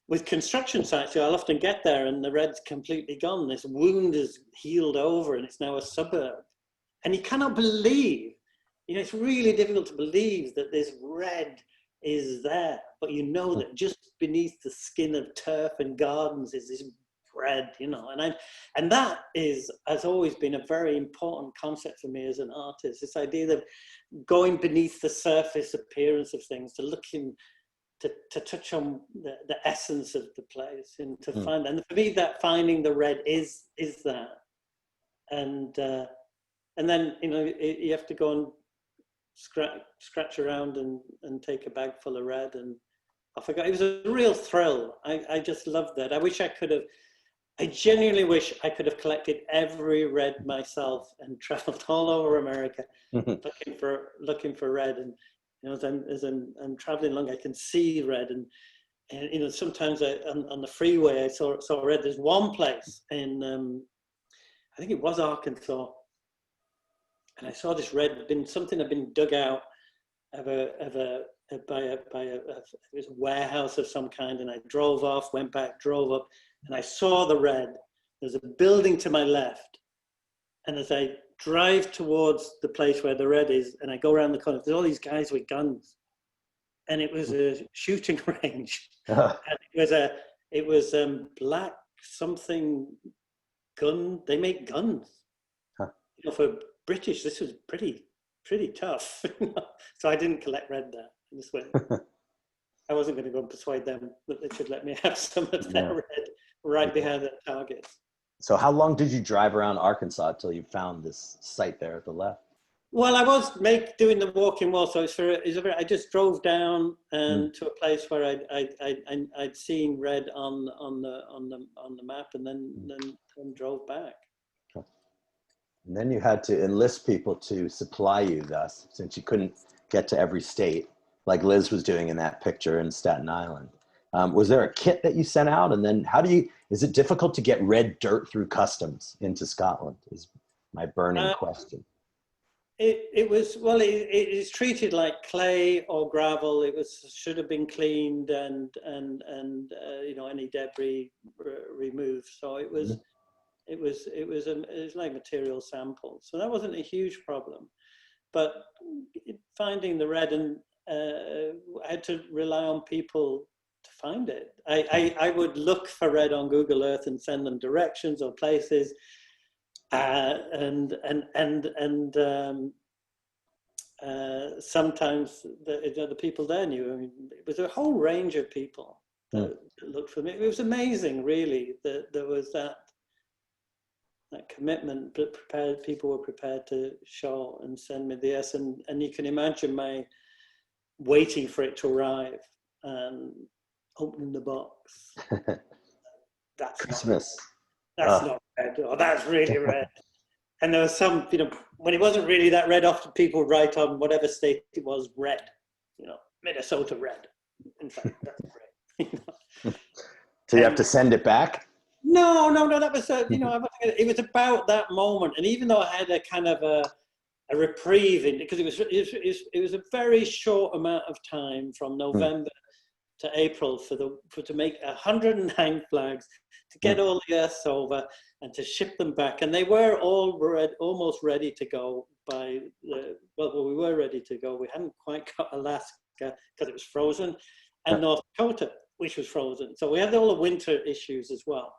With construction sites, I'll often get there and the red's completely gone. This wound is healed over and it's now a suburb. And you cannot believe, it's really difficult to believe that this red is there, but you know that just beneath the skin of turf and gardens is this red, and that has always been a very important concept for me as an artist, this idea of going beneath the surface appearance of things, to look in, to touch on the essence of the place, and to find, and for me that finding the red is that, and then you have to go and scratch around and take a bag full of red, and I forgot, it was a real thrill. I just loved that. I genuinely wish I could have collected every red myself and traveled all over America looking for red. And as I'm traveling along, I can see red, and sometimes on the freeway I saw red. There's one place in I think it was Arkansas, and I saw this red something had been dug out of it was a warehouse of some kind, and I drove off, went back, drove up, and I saw the red. There's a building to my left, and as I drive towards the place where the red is, and I go around the corner, there's all these guys with guns, and it was a shooting range. And it was black something gun. They make guns. For British, this was pretty tough. So I didn't collect red there. I just went. I wasn't going to go and persuade them that they should let me have some of their red right behind their targets. So how long did you drive around Arkansas until you found this site there at the left? Well, I was doing the walking wall, so I just drove down to a place where I'd seen red on the map, and then drove back. And then you had to enlist people to supply you, thus, since you couldn't get to every state, like Liz was doing in that picture in Staten Island. Was there a kit that you sent out? And then is it difficult to get red dirt through customs into Scotland, is my burning question. It is treated like clay or gravel. Should have been cleaned and any debris removed. So it was like material samples. So that wasn't a huge problem, but finding the red, and I had to rely on people to find it. I would look for red on Google Earth and send them directions or places, sometimes the people there knew. I mean, it was a whole range of people that looked for me. It was amazing, really, that there was that commitment, but people were prepared to show and send me this, and you can imagine my waiting for it to arrive and opening the box. That's Christmas. Not red. Oh, that's really red. And there was some, when it wasn't really that red, often people write on whatever state it was, red. Minnesota red. In fact, that's red. So you have to send it back? No. That was it was about that moment, and even though I had a kind of a reprieve in it, because it was a very short amount of time from November to April to make 109 flags, to get all the earths over, and to ship them back, and they were all almost ready to go by we were ready to go. We hadn't quite got Alaska because it was frozen, and North Dakota, which was frozen. So we had all the winter issues as well.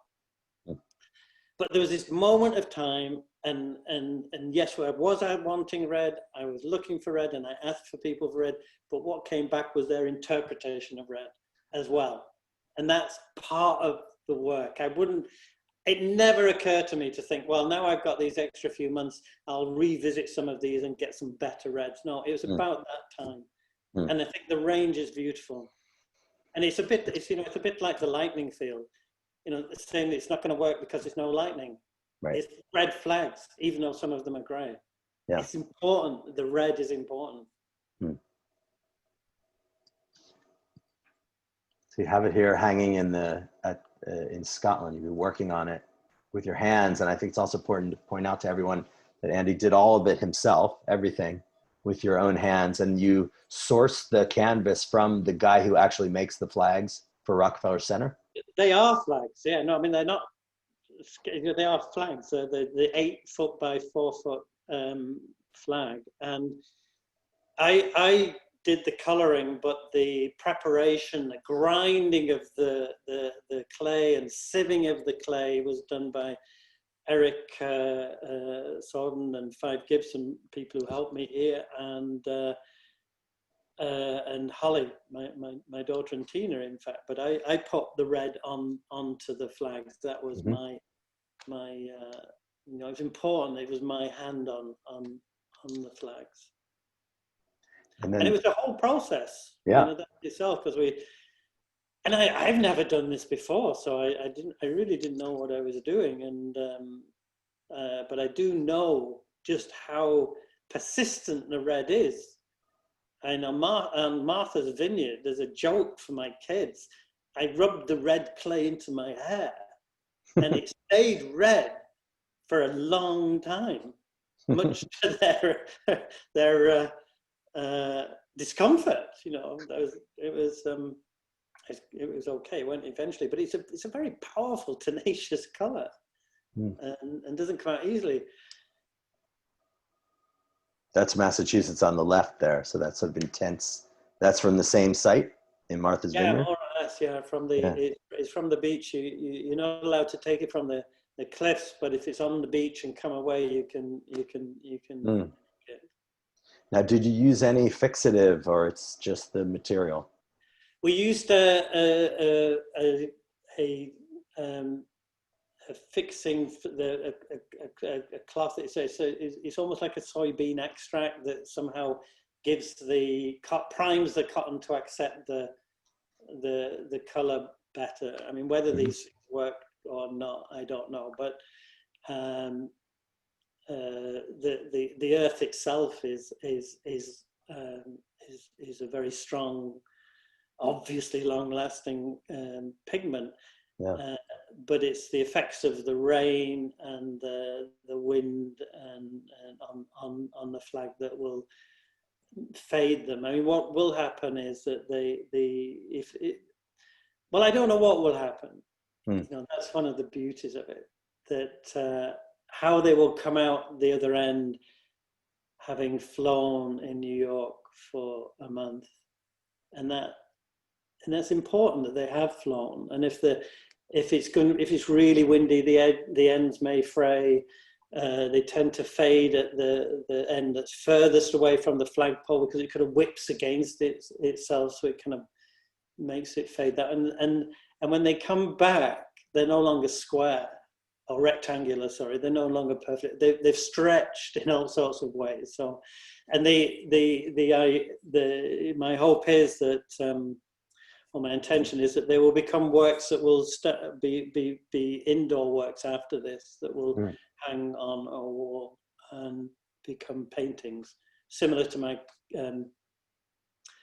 but there was this moment of time, and yes, was I wanting red? I was looking for red, and I asked for people for red, but what came back was their interpretation of red as well. And that's part of the work. It never occurred to me to think, well, now I've got these extra few months, I'll revisit some of these and get some better reds. No, it was about that time. And I think the range is beautiful. And it's a bit like the lightning field. The same, it's not going to work because there's no lightning. Right. It's red flags, even though some of them are gray. Yeah. It's important. The red is important. So you have it here hanging in Scotland. You've been working on it with your hands. And I think it's also important to point out to everyone that Andy did all of it himself, everything with your own hands. And you sourced the canvas from the guy who actually makes the flags for Rockefeller Center. They are flags. Yeah, no, I mean, they're not, they are flags. They're the 8 foot by 4 foot flag. And I did the coloring, but the preparation, the grinding of the clay and sieving of the clay was done by Eric Sorden and Five Gibson, people who helped me here, and Holly, my daughter, and Tina, in fact. But I put the red onto the flags. That was my it was important. It was my hand on the flags. And it was a whole process, that itself, because I've never done this before, so I really didn't know what I was doing, and but I do know just how persistent the red is. And on Martha's Vineyard, there's a joke for my kids. I rubbed the red clay into my hair, and it stayed red for a long time, much to their discomfort. It was okay. It went eventually, but it's a very powerful, tenacious color, and doesn't come out easily. That's Massachusetts on the left there, so that's sort of intense. That's from the same site in Martha's Vineyard. Yeah, more or less. Yeah, it's from the beach. You're not allowed to take it from the cliffs, but if it's on the beach and come away, you can. Now, did you use any fixative, or it's just the material? We used a fixing, a cloth. It's almost like a soybean extract that somehow primes the cotton to accept the color better. I mean, whether these work or not, I don't know. But the earth itself is a very strong, obviously long-lasting pigment. Yeah. But it's the effects of the rain and the wind and on the flag that will fade them. I mean, what will happen is that I don't know what will happen. That's one of the beauties of it, that how they will come out the other end, having flown in New York for a month, and that's important that they have flown. And if it's really windy, the ends may fray. They tend to fade at the end that's furthest away from the flagpole, because it kind of whips against itself, so it kind of makes it fade. That and when they come back, they're no longer square or rectangular. Sorry, they're no longer perfect. They've stretched in all sorts of ways. So, and my hope is that. Well, my intention is that they will become works that will be indoor works after this, that will hang on a wall and become paintings, similar to my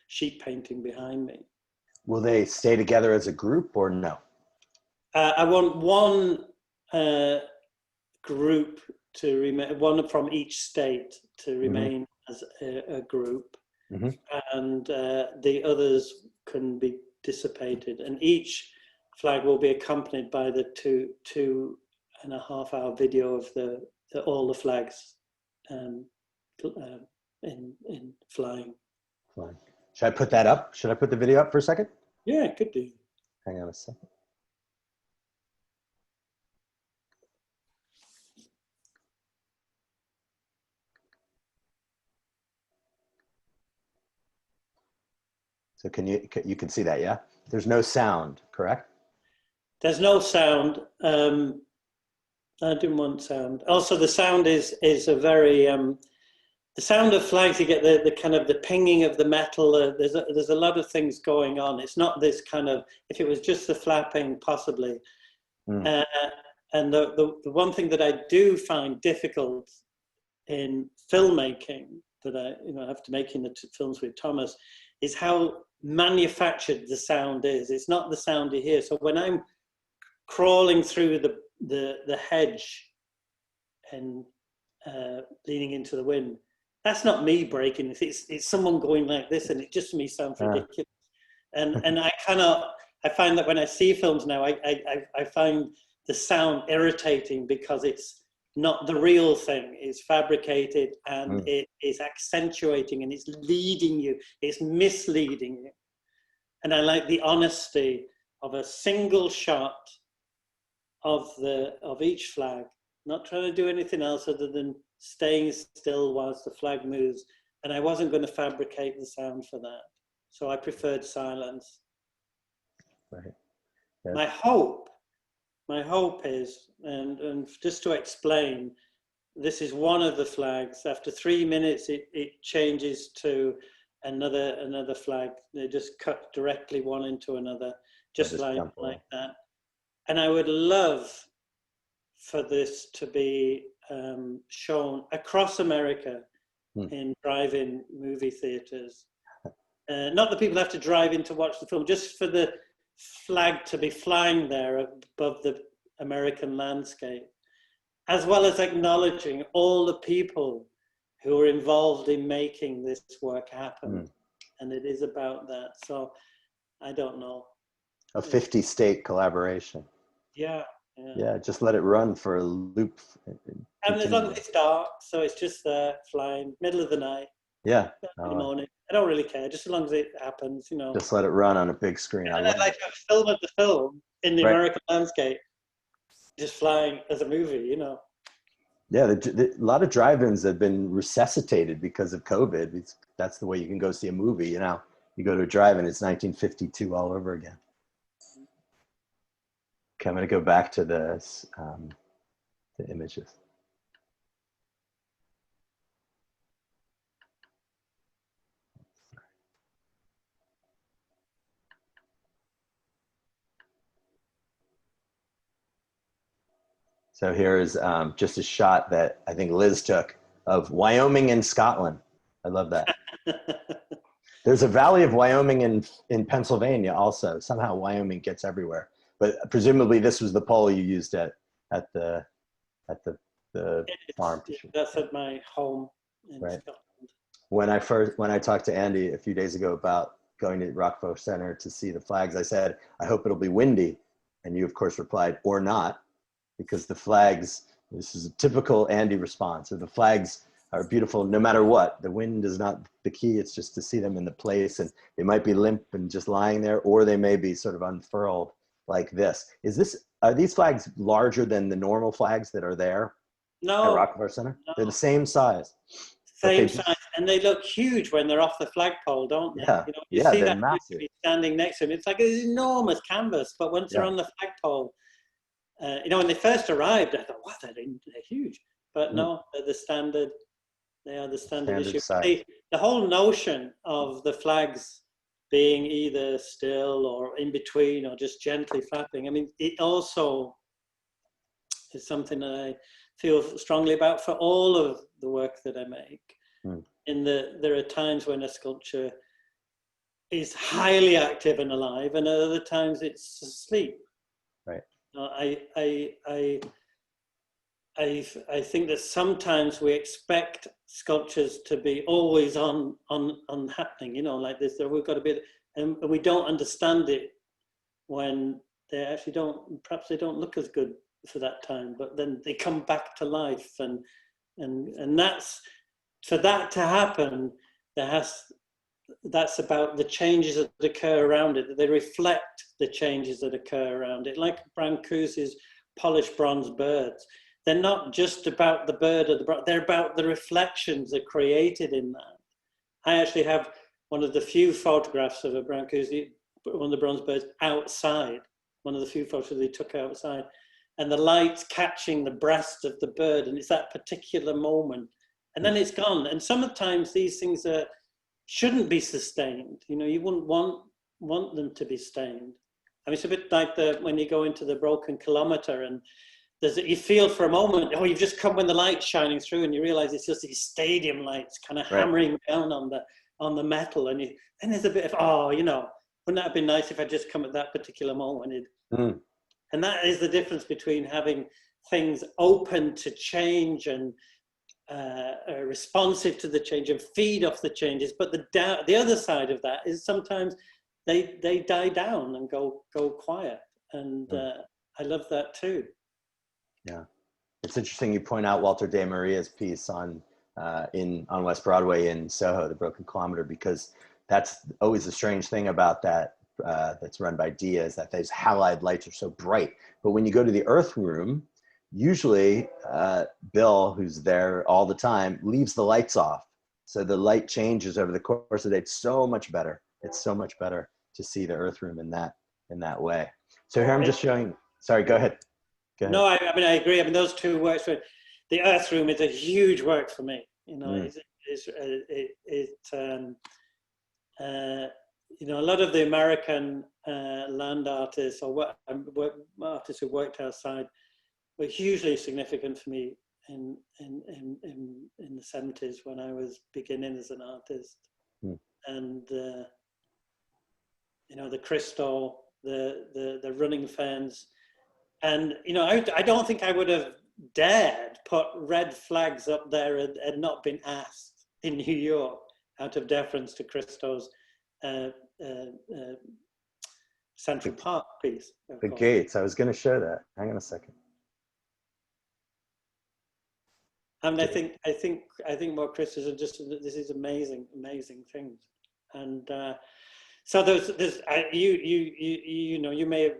sheet painting behind me. Will they stay together as a group or no? I want one group to remain, one from each state to remain as a group, and the others can be dissipated, and each flag will be accompanied by the 2.5 hour video of all the flags in flying. Should I put that up? Should I put the video up for a second? Yeah, it could do. Hang on a second. So you can see that, yeah? There's no sound, correct? There's no sound. I didn't want sound. Also, the sound is a very the sound of flags. You get the kind of the pinging of the metal. There's a lot of things going on. It's not this kind of, if it was just the flapping, possibly. Mm. And the one thing that I do find difficult in filmmaking, that I have to make in the films with Thomas, is how manufactured the sound is. It's not the sound you hear. So when I'm crawling through the hedge and leaning into the wind, that's not me breaking. It's someone going like this, and it just to me sounds ridiculous. And I find that when I see films now, I find the sound irritating because it's not the real thing. It's fabricated, and it is accentuating, and it's leading you. It's misleading you. And I like the honesty of a single shot of each flag, not trying to do anything else other than staying still whilst the flag moves. And I wasn't going to fabricate the sound for that. So I preferred silence. Right. Yeah. My hope is, and just to explain, this is one of the flags. After 3 minutes, it changes to another flag. They just cut directly one into another, just like that. And I would love for this to be shown across America in drive-in movie theaters. Not that people have to drive in to watch the film, just for the flag to be flying there above the American landscape, as well as acknowledging all the people who are involved in making this work happen. And it is about that. So I don't know. A 50-state collaboration. Yeah. Yeah, just let it run for a loop. And as long as it's dark, so it's just there flying, middle of the night. Yeah. In the morning. I don't really care, just as long as it happens, Just let it run on a big screen. And I'd like to have a film of the film in the American landscape, just flying as a movie, Yeah, a lot of drive-ins have been resuscitated because of COVID. That's the way you can go see a movie, You go to a drive-in, it's 1952 all over again. Okay, I'm going to go back to the images. So here is just a shot that I think Liz took of Wyoming and Scotland. I love that. There's a valley of Wyoming in Pennsylvania also. Somehow Wyoming gets everywhere. But presumably this was the pole you used at the farm. That's at my home in Scotland. When I talked to Andy a few days ago about going to Rockefeller Center to see the flags, I said, I hope it'll be windy. And you of course replied, or not, because the flags, this is a typical Andy response, the flags are beautiful no matter what. The wind is not the key, it's just to see them in the place, and they might be limp and just lying there, or they may be sort of unfurled like this. Are these flags larger than the normal flags that are there at Rockefeller Center? No. They're the same size. Same size, and they look huge when they're off the flagpole, don't they? Yeah, You see they're that massive. standing next to them. It's like this enormous canvas, but once they're on the flagpole, when they first arrived, I thought, wow, they're huge. But no, they're the standard. They are the standard issue. The whole notion of the flags being either still or in between or just gently flapping, I mean, it also is something that I feel strongly about for all of the work that I make. There are times when a sculpture is highly active and alive, and at other times it's asleep. Right. I think that sometimes we expect sculptures to be always on happening, like this. We've got to be, and we don't understand it when they actually don't. Perhaps they don't look as good for that time, but then they come back to life, and that's, for that to happen, that's about the changes that occur around it, that they reflect the changes that occur around it. Like Brancusi's polished bronze birds. They're not just about the bird or they're about the reflections that are created in that. I actually have one of the few photographs of a Brancusi, one of the bronze birds, outside. One of the few photos they took outside, and the light's catching the breast of the bird, and it's that particular moment, and then it's gone. And sometimes these things shouldn't be sustained. You know, you wouldn't want them to be sustained. I mean, it's a bit like when you go into the broken kilometer, and you feel for a moment, oh, you've just come when the light's shining through, and you realize it's just these stadium lights kind of hammering down on the metal, and then there's a bit of, oh, you know, wouldn't that have been nice if I just come at that particular moment? And that is the difference between having things open to change and responsive to the change and feed off the changes. But the other side of that is sometimes they die down and go quiet. And I love that too. Yeah, it's interesting you point out Walter de Maria's piece on West Broadway in Soho, The Broken Kilometer, because that's always the strange thing about that that's run by Dia, is that those halide lights are so bright. But when you go to the Earth Room, usually Bill, who's there all the time, leaves the lights off. So the light changes over the course of the day. It's so much better. It's so much better to see the Earth Room in that way. So here I'm just showing, sorry, go ahead. No, I mean, I agree. I mean, those two works for the Earth Room is a huge work for me. You know, you know, a lot of the American land artists or artists who worked outside were hugely significant for me in the 70s when I was beginning as an artist. And you know, the Christo, the running fans, and you know, I don't think I would have dared put red flags up there and not been asked in New York out of deference to Christo's Central Park piece. The gates. I was going to show that. Hang on a second. And I think what Chris is just, this is amazing things. And so there's you know, you may have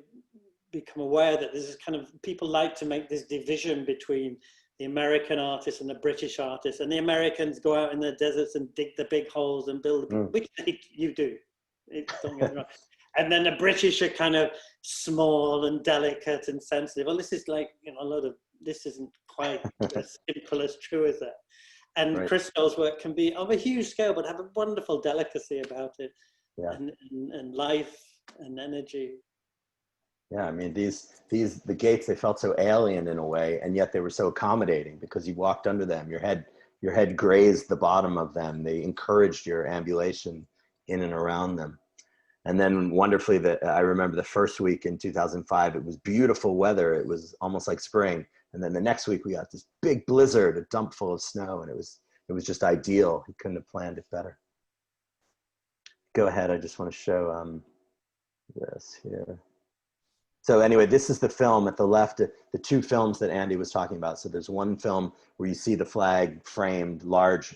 become aware that this is kind of, people like to make this division between the American artists and the British artists, and the Americans go out in the deserts and dig the big holes and build, which you do. Don't get me wrong. And then the British are kind of small and delicate and sensitive. Well, this is like, you know, this isn't quite as simple as true as that. And Christo's work can be of a huge scale, but have a wonderful delicacy about it, and life and energy. Yeah, I mean, the gates, they felt so alien in a way, and yet they were so accommodating because you walked under them. Your head grazed the bottom of them. They encouraged your ambulation in and around them. And then wonderfully, I remember the first week in 2005, it was beautiful weather. It was almost like spring. And then the next week we got this big blizzard, a dump full of snow, and it was just ideal. He couldn't have planned it better. Go ahead. I just want to show this here. So anyway, this is the film at the left, the two films that Andy was talking about. So there's one film where you see the flag framed large,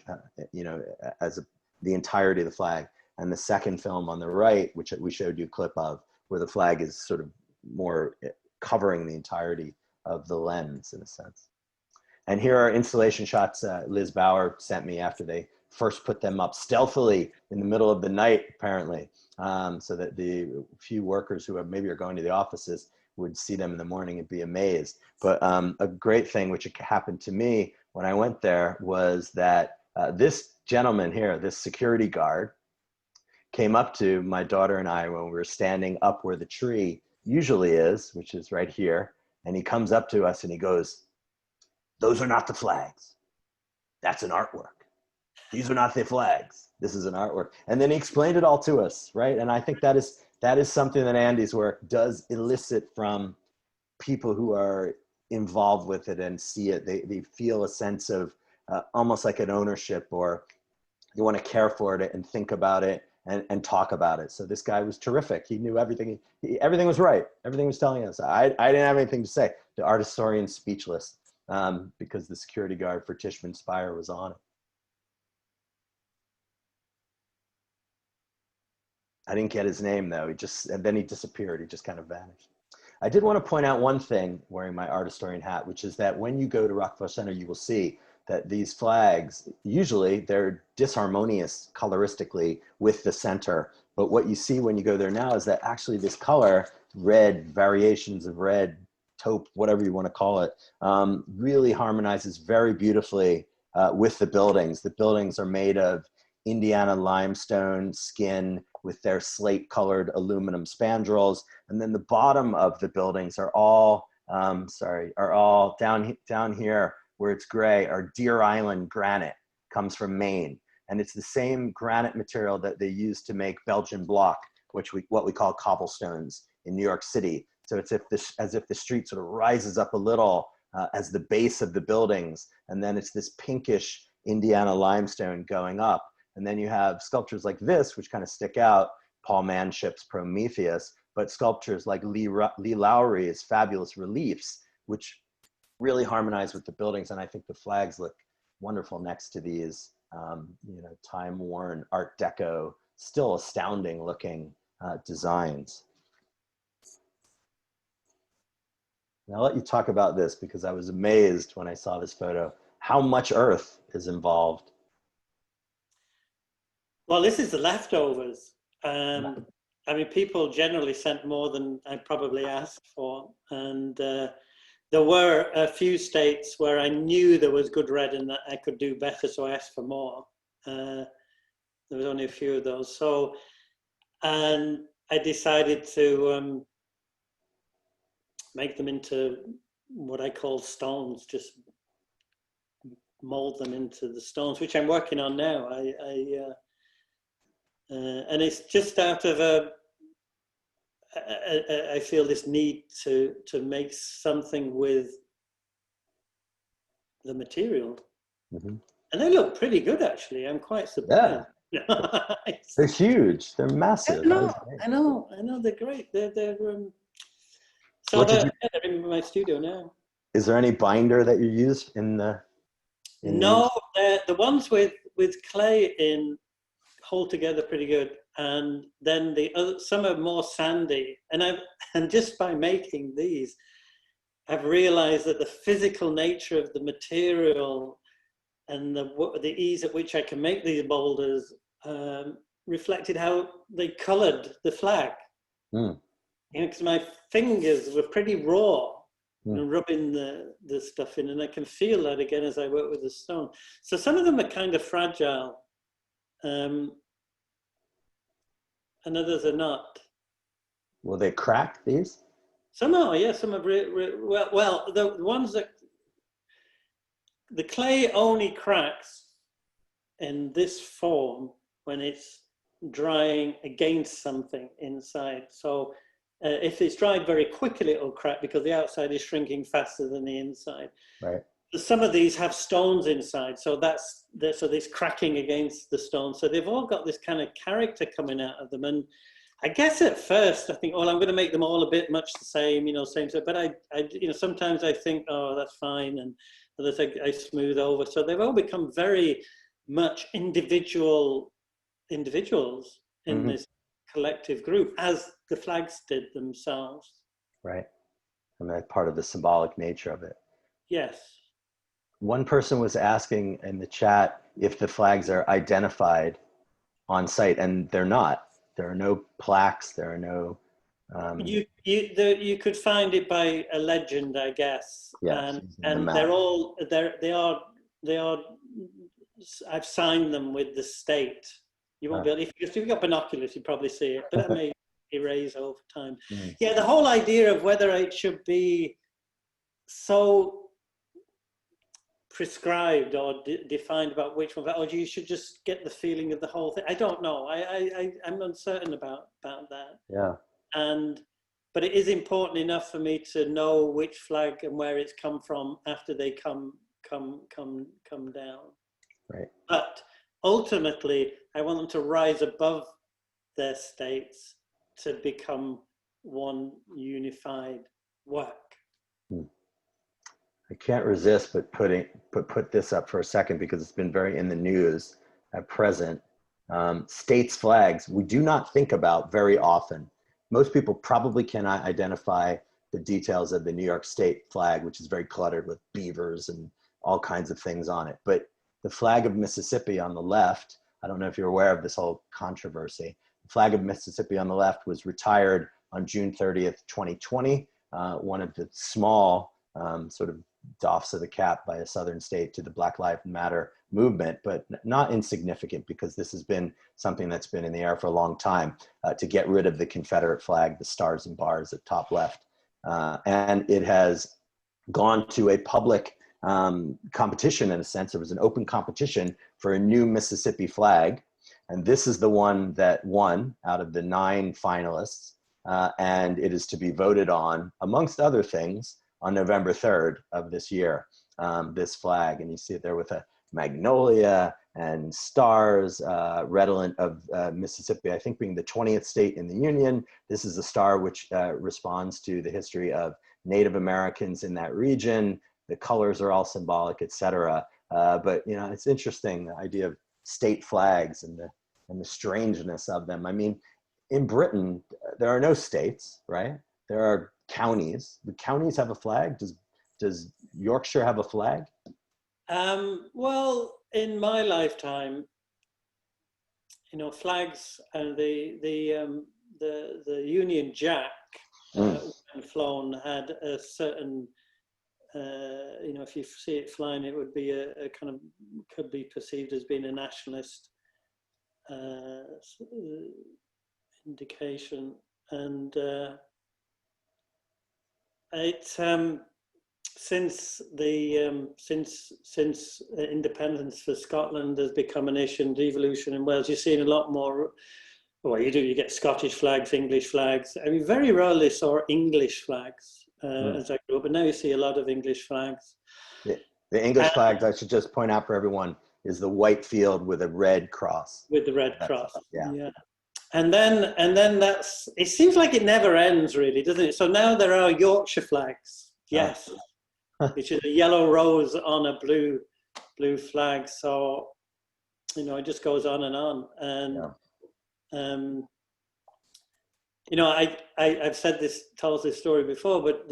you know, as the entirety of the flag. And the second film on the right, which we showed you a clip of, where the flag is sort of more covering the entirety of the lens in a sense. And here are installation shots Liz Bauer sent me after they first put them up stealthily in the middle of the night, apparently, so that the few workers who maybe are going to the offices would see them in the morning and be amazed. But a great thing which happened to me when I went there was that this gentleman here, this security guard, came up to my daughter and I when we were standing up where the tree usually is, which is right here. And he comes up to us and he goes, "Those are not the flags. That's an artwork. These are not the flags. This is an artwork." And then he explained it all to us, right? And I think that is something that Andy's work does elicit from people who are involved with it and see it. They feel a sense of almost like an ownership, or you want to care for it and think about it and talk about it. So this guy was terrific. He knew everything. Everything was right. Everything was telling us. I didn't have anything to say. The art historian's speechless because the security guard for Tishman Speyer was on it. I didn't get his name though. And then he disappeared. He just kind of vanished. I did want to point out one thing, wearing my art historian hat, which is that when you go to Rockefeller Center, you will see that these flags, usually they're disharmonious coloristically with the center. But what you see when you go there now is that actually this color, red, variations of red, taupe, whatever you want to call it, really harmonizes very beautifully with the buildings. The buildings are made of Indiana limestone skin with their slate colored aluminum spandrels. And then the bottom of the buildings are all, down here where it's gray, are Deer Island granite, comes from Maine. And it's the same granite material that they use to make Belgian block, what we call cobblestones in New York City. So it's as if the street sort of rises up a little as the base of the buildings. And then it's this pinkish Indiana limestone going up. And then you have sculptures like this, which kind of stick out, Paul Manship's Prometheus, but sculptures like Lee Lowry's fabulous reliefs, which really harmonize with the buildings. And I think the flags look wonderful next to these, time-worn Art Deco, still astounding looking designs. And I'll let you talk about this because I was amazed when I saw this photo, how much earth is involved. Well, this is the leftovers. I mean, people generally sent more than I probably asked for. And there were a few states where I knew there was good red and that I could do better, so I asked for more. There was only a few of those. So, and I decided to make them into what I call stones, just mold them into the stones, which I'm working on now. And it's just out of I feel this need to make something with the material. Mm-hmm. And they look pretty good, actually. I'm quite surprised. Yeah. They're huge. They're massive. I know. They're great. They're they're in my studio now. Is there any binder that you use in the? No, the ones with clay in hold together pretty good, and then the other, some are more sandy. And just by making these, I've realized that the physical nature of the material and the ease at which I can make these boulders reflected how they colored the flag. Mm. Because my fingers were pretty raw and rubbing the stuff in, and I can feel that again as I work with the stone. So some of them are kind of fragile, and others are not. Will they crack these? Some are, yeah. Some are well. The ones that the clay only cracks in this form when it's drying against something inside. So if it's dried very quickly, it'll crack because the outside is shrinking faster than the inside. Right. Some of these have stones inside, so there's cracking against the stone. So they've all got this kind of character coming out of them. And I guess at first I think, well, I'm going to make them all a bit much the same, same. But I sometimes I think, oh, that's fine, and others I smooth over. So they've all become very much individuals in this collective group, as the flags did themselves. Right, and that's part of the symbolic nature of it. Yes. One person was asking in the chat if the flags are identified on site, and they're not. There are no plaques. There are no. You could find it by a legend, I guess. Yes, and they are. I've signed them with the state. You won't be able, if you've got binoculars, you probably see it, but that may erase over time. Yeah, the whole idea of whether it should be so prescribed or defined about which one, or you should just get the feeling of the whole thing. I don't know. I'm uncertain about that. Yeah. But it is important enough for me to know which flag and where it's come from after they come down. Right. But ultimately, I want them to rise above their states to become one unified work. I can't resist but put this up for a second because it's been very in the news at present. States flags, we do not think about very often. Most people probably cannot identify the details of the New York State flag, which is very cluttered with beavers and all kinds of things on it. But the flag of Mississippi on the left, I don't know if you're aware of this whole controversy. The flag of Mississippi on the left was retired on June 30th, 2020. One of the small sort of doffs of the cap by a southern state to the Black Lives Matter movement, but not insignificant, because this has been something that's been in the air for a long time, to get rid of the Confederate flag, the stars and bars at top left. And it has gone to a public competition, in a sense. There was an open competition for a new Mississippi flag. And this is the one that won out of the 9 finalists. And it is to be voted on, amongst other things, on November 3rd of this year, this flag. And you see it there with a magnolia and stars, redolent of Mississippi, I think being the 20th state in the Union. This is a star which responds to the history of Native Americans in that region. The colors are all symbolic, etc. But you know, it's interesting, the idea of state flags and the strangeness of them. I mean, in Britain, there are no states, right? There are counties. The counties have a flag. Does Yorkshire have a flag? Well, in my lifetime, you know, flags and the Union Jack, when flown, had a certain, you know, if you see it flying, it would be a kind of, could be perceived as being a nationalist indication. And since independence for Scotland has become an issue, and devolution in Wales, you're seeing a lot more. Well, you get Scottish flags, English flags. I mean, very rarely saw English flags as I grew up, but now you see a lot of English flags. The English flags, I should just point out for everyone, is the white field with a red cross. With the red cross, yeah. And then it seems like it never ends, really, doesn't it? So now there are Yorkshire flags, yes, which is a yellow rose on a blue flag. So, you know, it just goes on and on. And you know, I've told this story before, but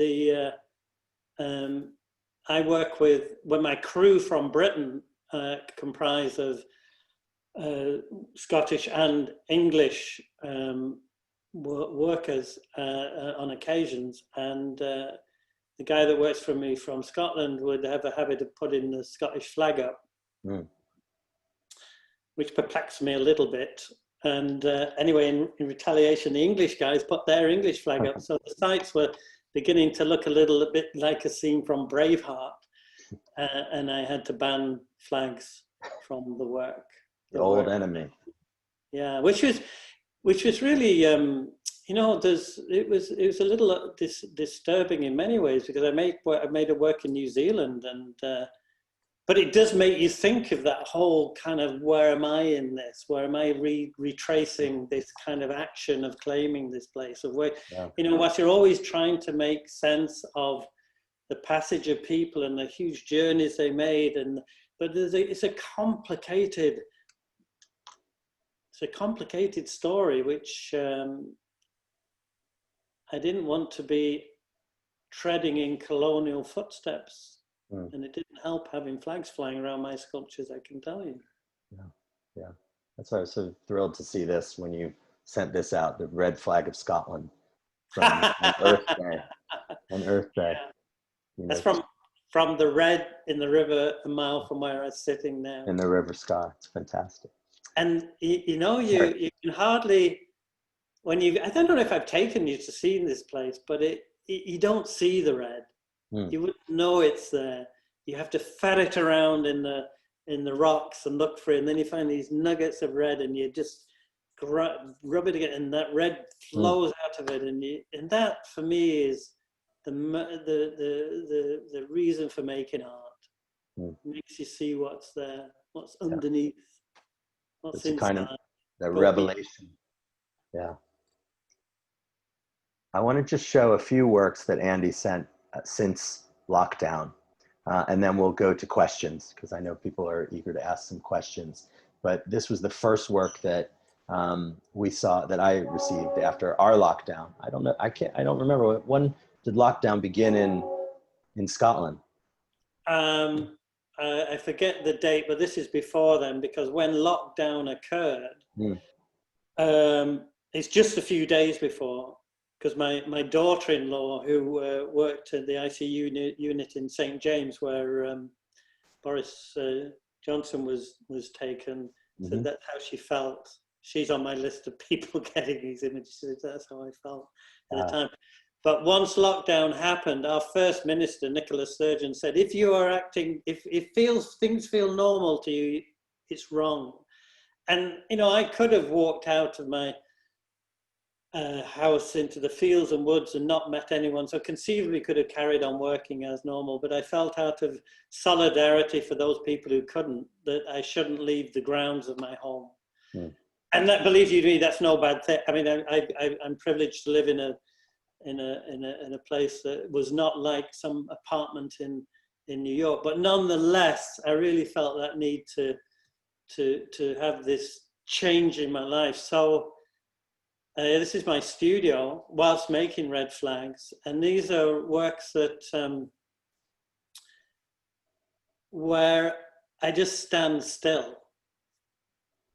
I work with, when my crew from Britain comprise of Scottish and English workers on occasions, and the guy that works for me from Scotland would have a habit of putting the Scottish flag up, which perplexed me a little bit. And anyway, in retaliation, the English guys put their English flag up, so the sites were beginning to look a little bit like a scene from Braveheart, and I had to ban flags from the work. The old enemy. Yeah, which was really, you know, it was a little disturbing in many ways, because I made a work in New Zealand, and but it does make you think of that whole kind of, where am I in this? Where am I retracing this kind of action of claiming this place? Of where, you know, what you're always trying to make sense of the passage of people and the huge journeys they made, but it's a complicated story, which I didn't want to be treading in colonial footsteps. And it didn't help having flags flying around my sculptures, I can tell you. Yeah. That's why I was so thrilled to see this when you sent this out, the red flag of Scotland from Earth Day. On Earth Day. Yeah. You know, that's from the red in the river, a mile from where I was sitting now. In the river sky. It's fantastic. And you know, you can hardly, I don't know if I've taken you to see this place, but you don't see the red. You wouldn't know it's there. You have to ferret around in the rocks and look for it, and then you find these nuggets of red, and you just rub it again, and that red flows out of it, and that for me is the reason for making art. It makes you see what's there, what's underneath, what's inside. Kind of the revelation. Yeah. I want to just show a few works that Andy sent since lockdown, and then we'll go to questions, because I know people are eager to ask some questions. But this was the first work that we saw, that I received after our lockdown. I don't remember, when did lockdown begin in Scotland? I forget the date, but this is before then, because when lockdown occurred, it's just a few days before, because my daughter-in-law, who worked at the ICU unit in St. James, where Boris Johnson was taken, so that's how she felt. She's on my list of people getting these images. That's how I felt at the time. But once lockdown happened, our first minister, Nicola Sturgeon, said, if you are acting, if things feel normal to you, it's wrong. And, you know, I could have walked out of my house into the fields and woods and not met anyone, so conceivably could have carried on working as normal, but I felt out of solidarity for those people who couldn't, that I shouldn't leave the grounds of my home. And that, believe you me, that's no bad thing. I mean, I'm privileged to live in a place that was not like some apartment in New York, but nonetheless, I really felt that need to have this change in my life. So this is my studio whilst making Red Flags, and these are works that where I just stand still.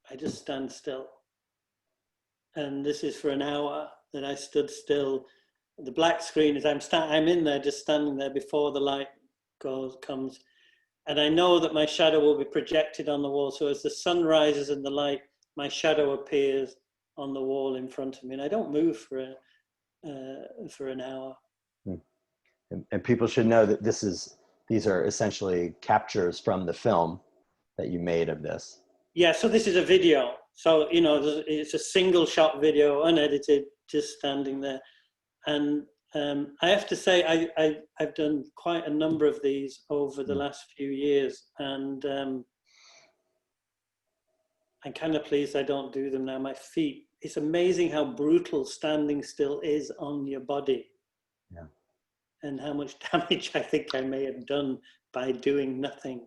I just stand still. And this is for an hour that I stood still. The black screen is, I'm in there, just standing there before the light comes. And I know that my shadow will be projected on the wall. So as the sun rises in the light, my shadow appears on the wall in front of me. And I don't move for an hour. And people should know that these are essentially captures from the film that you made of this. Yeah, so this is a video. So, you know, it's a single shot video, unedited, just standing there. And I have to say, I've done quite a number of these over the last few years. And I'm kind of pleased I don't do them now. My feet, it's amazing how brutal standing still is on your body. Yeah. And how much damage I think I may have done by doing nothing.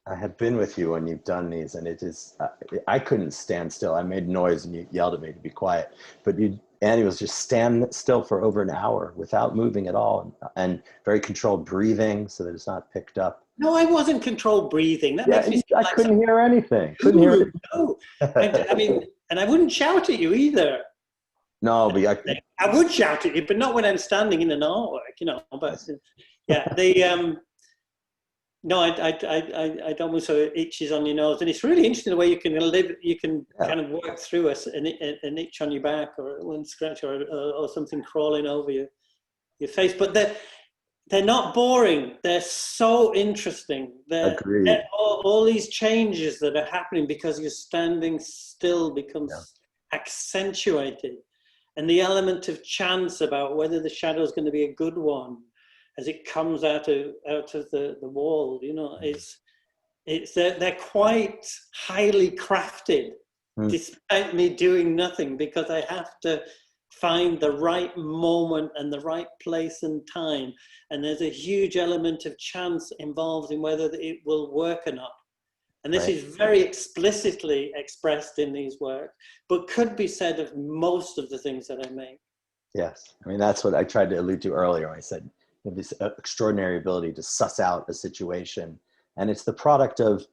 I have been with you when you've done these, and it is, I couldn't stand still. I made noise and you yelled at me to be quiet, but Andy was just stand still for over an hour without moving at all, and very controlled breathing so that it's not picked up. No, I wasn't controlled breathing. That makes me I like couldn't hear anything. Couldn't hear anything. No, I mean, and I wouldn't shout at you either. No, but I would shout at you, but not when I'm standing in an artwork, you know. But yeah, no, I don't move, so it itches on your nose, and it's really interesting the way you can live. You can kind of work through an itch on your back, or one scratch, or something crawling over your face. But they're not boring. They're so interesting. They're all these changes that are happening because you're standing still becomes accentuated, and the element of chance about whether the shadow is going to be a good one as it comes out of the wall, you know, they're quite highly crafted, despite me doing nothing, because I have to find the right moment and the right place and time. And there's a huge element of chance involved in whether it will work or not. And this is very explicitly expressed in these works, but could be said of most of the things that I make. Yes, I mean, that's what I tried to allude to earlier. I said, this extraordinary ability to suss out a situation. And it's the product of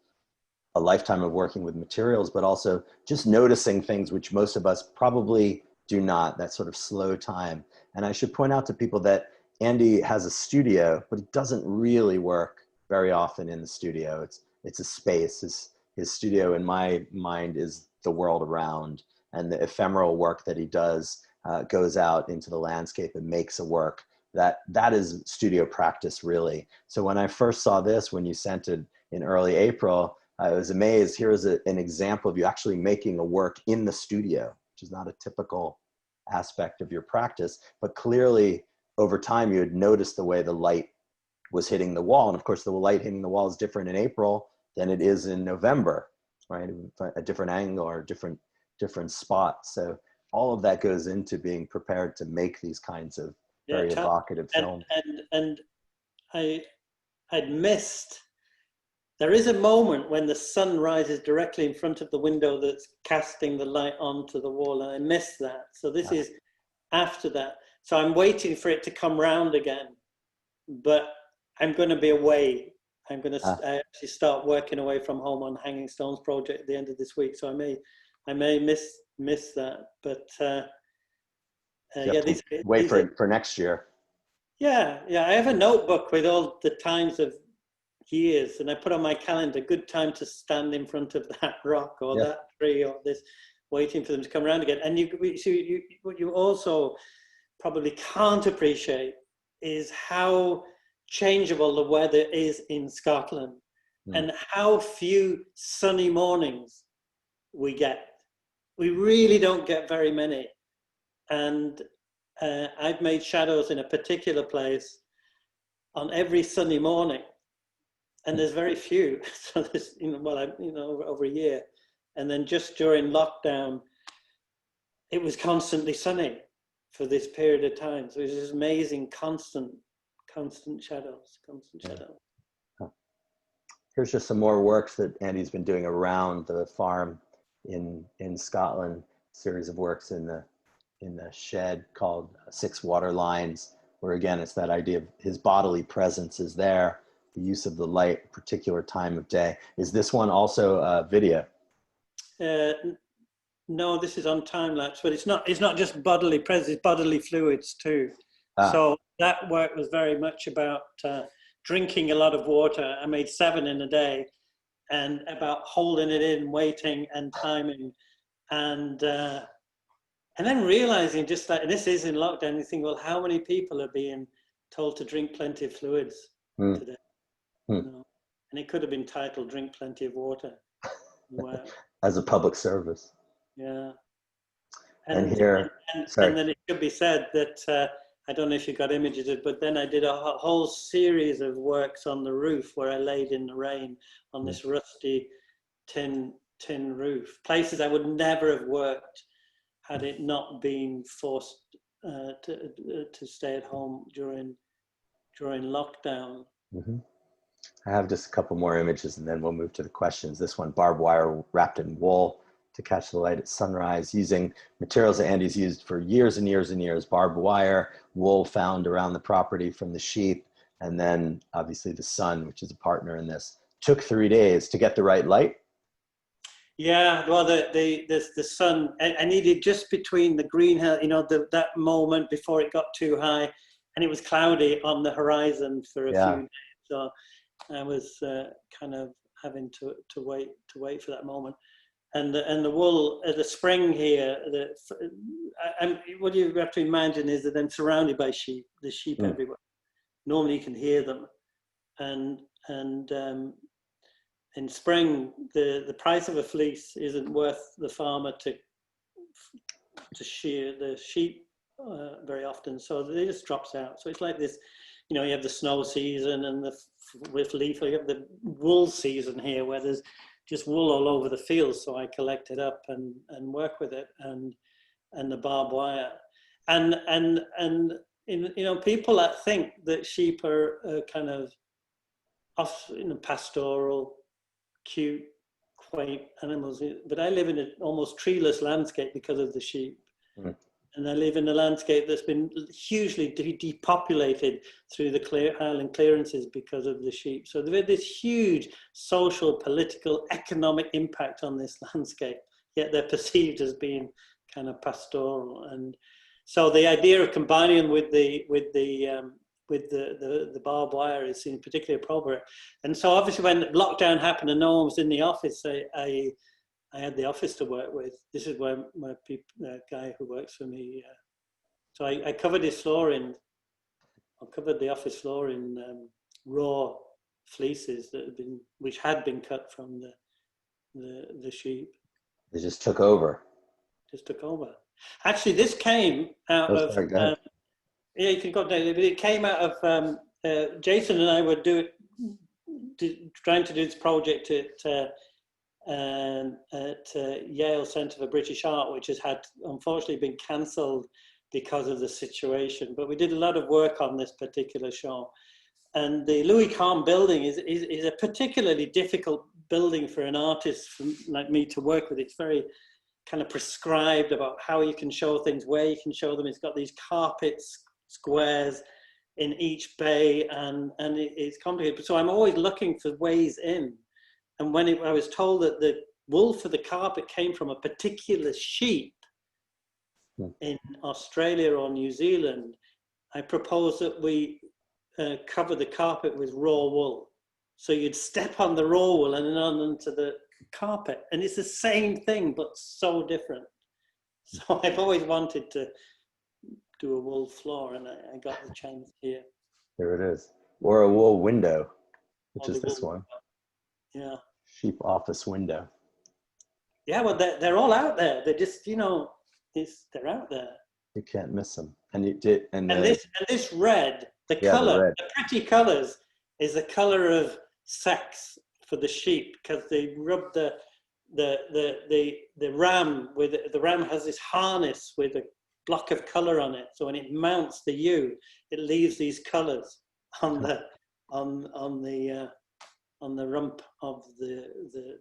a lifetime of working with materials, but also just noticing things which most of us probably do not, that sort of slow time. And I should point out to people that Andy has a studio, but it doesn't really work very often in the studio. It's a space. His studio, in my mind, is the world around. And the ephemeral work that he does goes out into the landscape and makes a work that is studio practice, really. So when I first saw this, when you sent it in early April, I was amazed. Here is an example of you actually making a work in the studio, which is not a typical aspect of your practice, but clearly over time you had noticed the way the light was hitting the wall. And of course the light hitting the wall is different in April than it is in November, right? A different angle or different spot. So all of that goes into being prepared to make these kinds of very evocative film. And I'd missed, there is a moment when the sun rises directly in front of the window that's casting the light onto the wall, and I missed that. So this is after that. So I'm waiting for it to come round again, but I'm going to be away. I'm going to actually start working away from home on Hanging Stones project at the end of this week. So I may miss that, but wait for next year. Yeah. I have a notebook with all the times of years, and I put on my calendar good time to stand in front of that rock or that tree or this, waiting for them to come around again. And what you also probably can't appreciate is how changeable the weather is in Scotland, and how few sunny mornings we get. We really don't get very many. And I've made shadows in a particular place on every sunny morning, and there's very few. So there's, over a year. And then just during lockdown, it was constantly sunny for this period of time. So it was this amazing, constant shadows. Here's just some more works that Andy's been doing around the farm in Scotland. A series of works in the shed called 6 Water Lines, where again it's that idea of his bodily presence is there, the use of the light, particular time of day. Is this one also a video? No, this is on time lapse, but it's not just bodily presence, it's bodily fluids too. So that work was very much about drinking a lot of water. I made 7 in a day, and about holding it in, waiting and timing, and then realizing just that, and this is in lockdown, you think, well, how many people are being told to drink plenty of fluids today? And it could have been titled "Drink Plenty of Water." Wow. As a public service. Yeah. And then it should be said that I don't know if you got images of it, but then I did a whole series of works on the roof where I laid in the rain on this rusty tin roof. Places I would never have worked had it not been forced to stay at home during lockdown. I have just a couple more images and then we'll move to the questions. This one, barbed wire wrapped in wool to catch the light at sunrise, using materials that Andy's used for years and years and years. Barbed wire, wool found around the property from the sheep, and then obviously the sun, which is a partner in this. Took 3 days to get the right light. Yeah, well, the sun, I needed just between the greenhouse, that moment before it got too high, and it was cloudy on the horizon for a few days. So I was kind of having to wait for that moment. And the wool, the spring here, what you have to imagine is that I'm surrounded by sheep. There's sheep everywhere. Normally you can hear them. And in spring, the price of a fleece isn't worth the farmer to shear the sheep very often. So it just drops out. So it's like this, you have the snow season and with leaf, you have the wool season here where there's just wool all over the fields. So I collect it up and work with it, and the barbed wire, and people that think that sheep are kind of pastoral, cute, quaint animals, but I live in an almost treeless landscape because of the sheep. And I live in a landscape that's been hugely depopulated through the Highland clearances because of the sheep. So there's this huge social, political, economic impact on this landscape, yet they're perceived as being kind of pastoral. And so the idea of combining with the barbed wire is seen particularly appropriate. And so obviously when lockdown happened and no one was in the office, I had the office to work with. This is where my guy who works for me. So I covered his floor I covered the office floor in raw fleeces which had been cut from the sheep. They just took over. Actually, this came out of. Yeah, you can go down. But it came out of Jason and I were trying to do this project at Yale Centre for British Art, which has unfortunately been cancelled because of the situation. But we did a lot of work on this particular show. And the Louis Kahn building is a particularly difficult building for an artist like me to work with. It's very kind of prescribed about how you can show things, where you can show them. It's got these carpets, squares, in each bay, and it's complicated. So I'm always looking for ways in. And when I was told that the wool for the carpet came from a particular sheep in Australia or New Zealand, I proposed that we cover the carpet with raw wool. So you'd step on the raw wool and then onto the carpet. And it's the same thing, but so different. So I've always wanted to do a wool floor, and I got the chance here. There it is. Or a wool window, which is this one. Yeah. Sheep office window. Yeah, well, they're all out there. They're just, you know, they're out there. You can't miss them. And you did, and this red, the color, the pretty colors, is the color of sex for the sheep, because they rub the ram with the ram has this harness with a block of color on it. So when it mounts the ewe, it leaves these colors on the rump of the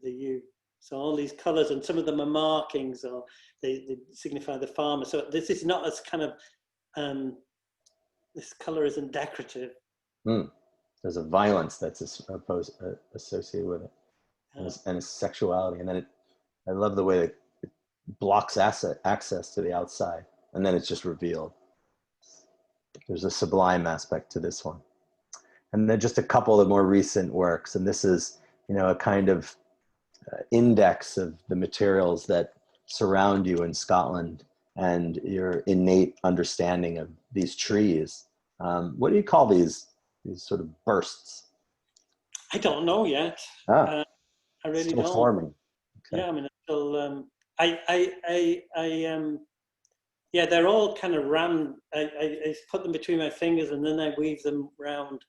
ewe. So all these colors, and some of them are markings, or they signify the farmer. So this is not as kind of this color isn't decorative. There's a violence that's associated with it, and a sexuality. And then I love the way that it blocks access to the outside, and then it's just revealed. There's a sublime aspect to this one. And then just a couple of more recent works, and this is, you know, a kind of index of the materials that surround you in Scotland and your innate understanding of these trees. What do you call these sort of bursts? I don't know yet. I really still don't. Forming. Okay. Yeah, I mean, it's still. Yeah, they're all kind of rammed. I put them between my fingers, and then I weave them round.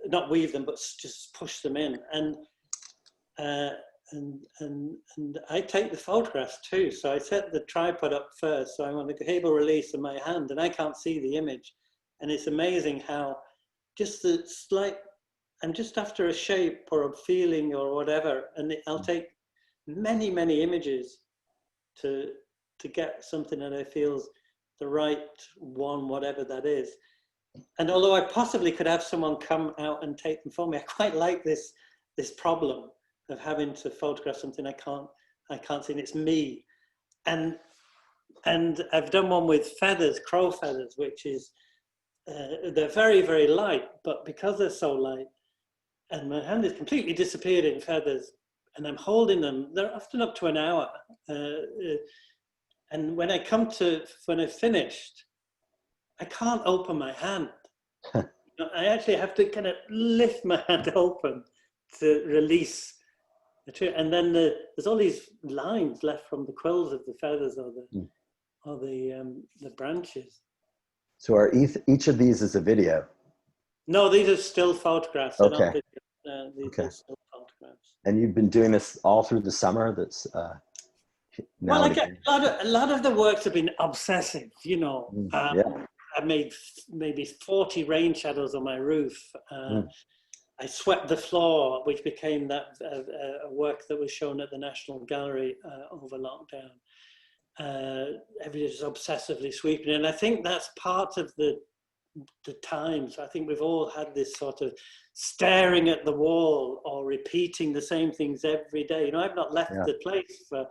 Not weave them, but just push them in. And I take the photographs too. So I set the tripod up first, so I want a cable release in my hand, and I can't see the image. And it's amazing how just the slight, I'm just after a shape or a feeling or whatever, and I'll take many, many images to get something that I feels the right one, whatever that is. And although I possibly could have someone come out and take them for me, I quite like this problem of having to photograph something I can't see, and it's me. And I've done one with feathers, crow feathers, which is they're very, very light, but because they're so light, and my hand is completely disappeared in feathers, and I'm holding them, they're often up to an hour. And when I've finished, I can't open my hand. I actually have to kind of lift my hand open to release the tree. And then there's all these lines left from the quills of the feathers or the branches. So are each of these is a video? No, these are still photographs. Okay. These are still photographs. And you've been doing this all through the summer? Well, I get a lot of the works have been obsessive, you know. I made maybe 40 rain shadows on my roof. I swept the floor, which became a work that was shown at the National Gallery over lockdown. Everybody was obsessively sweeping, and I think that's part of the times. I think we've all had this sort of staring at the wall or repeating the same things every day. You know, I've not left the place for.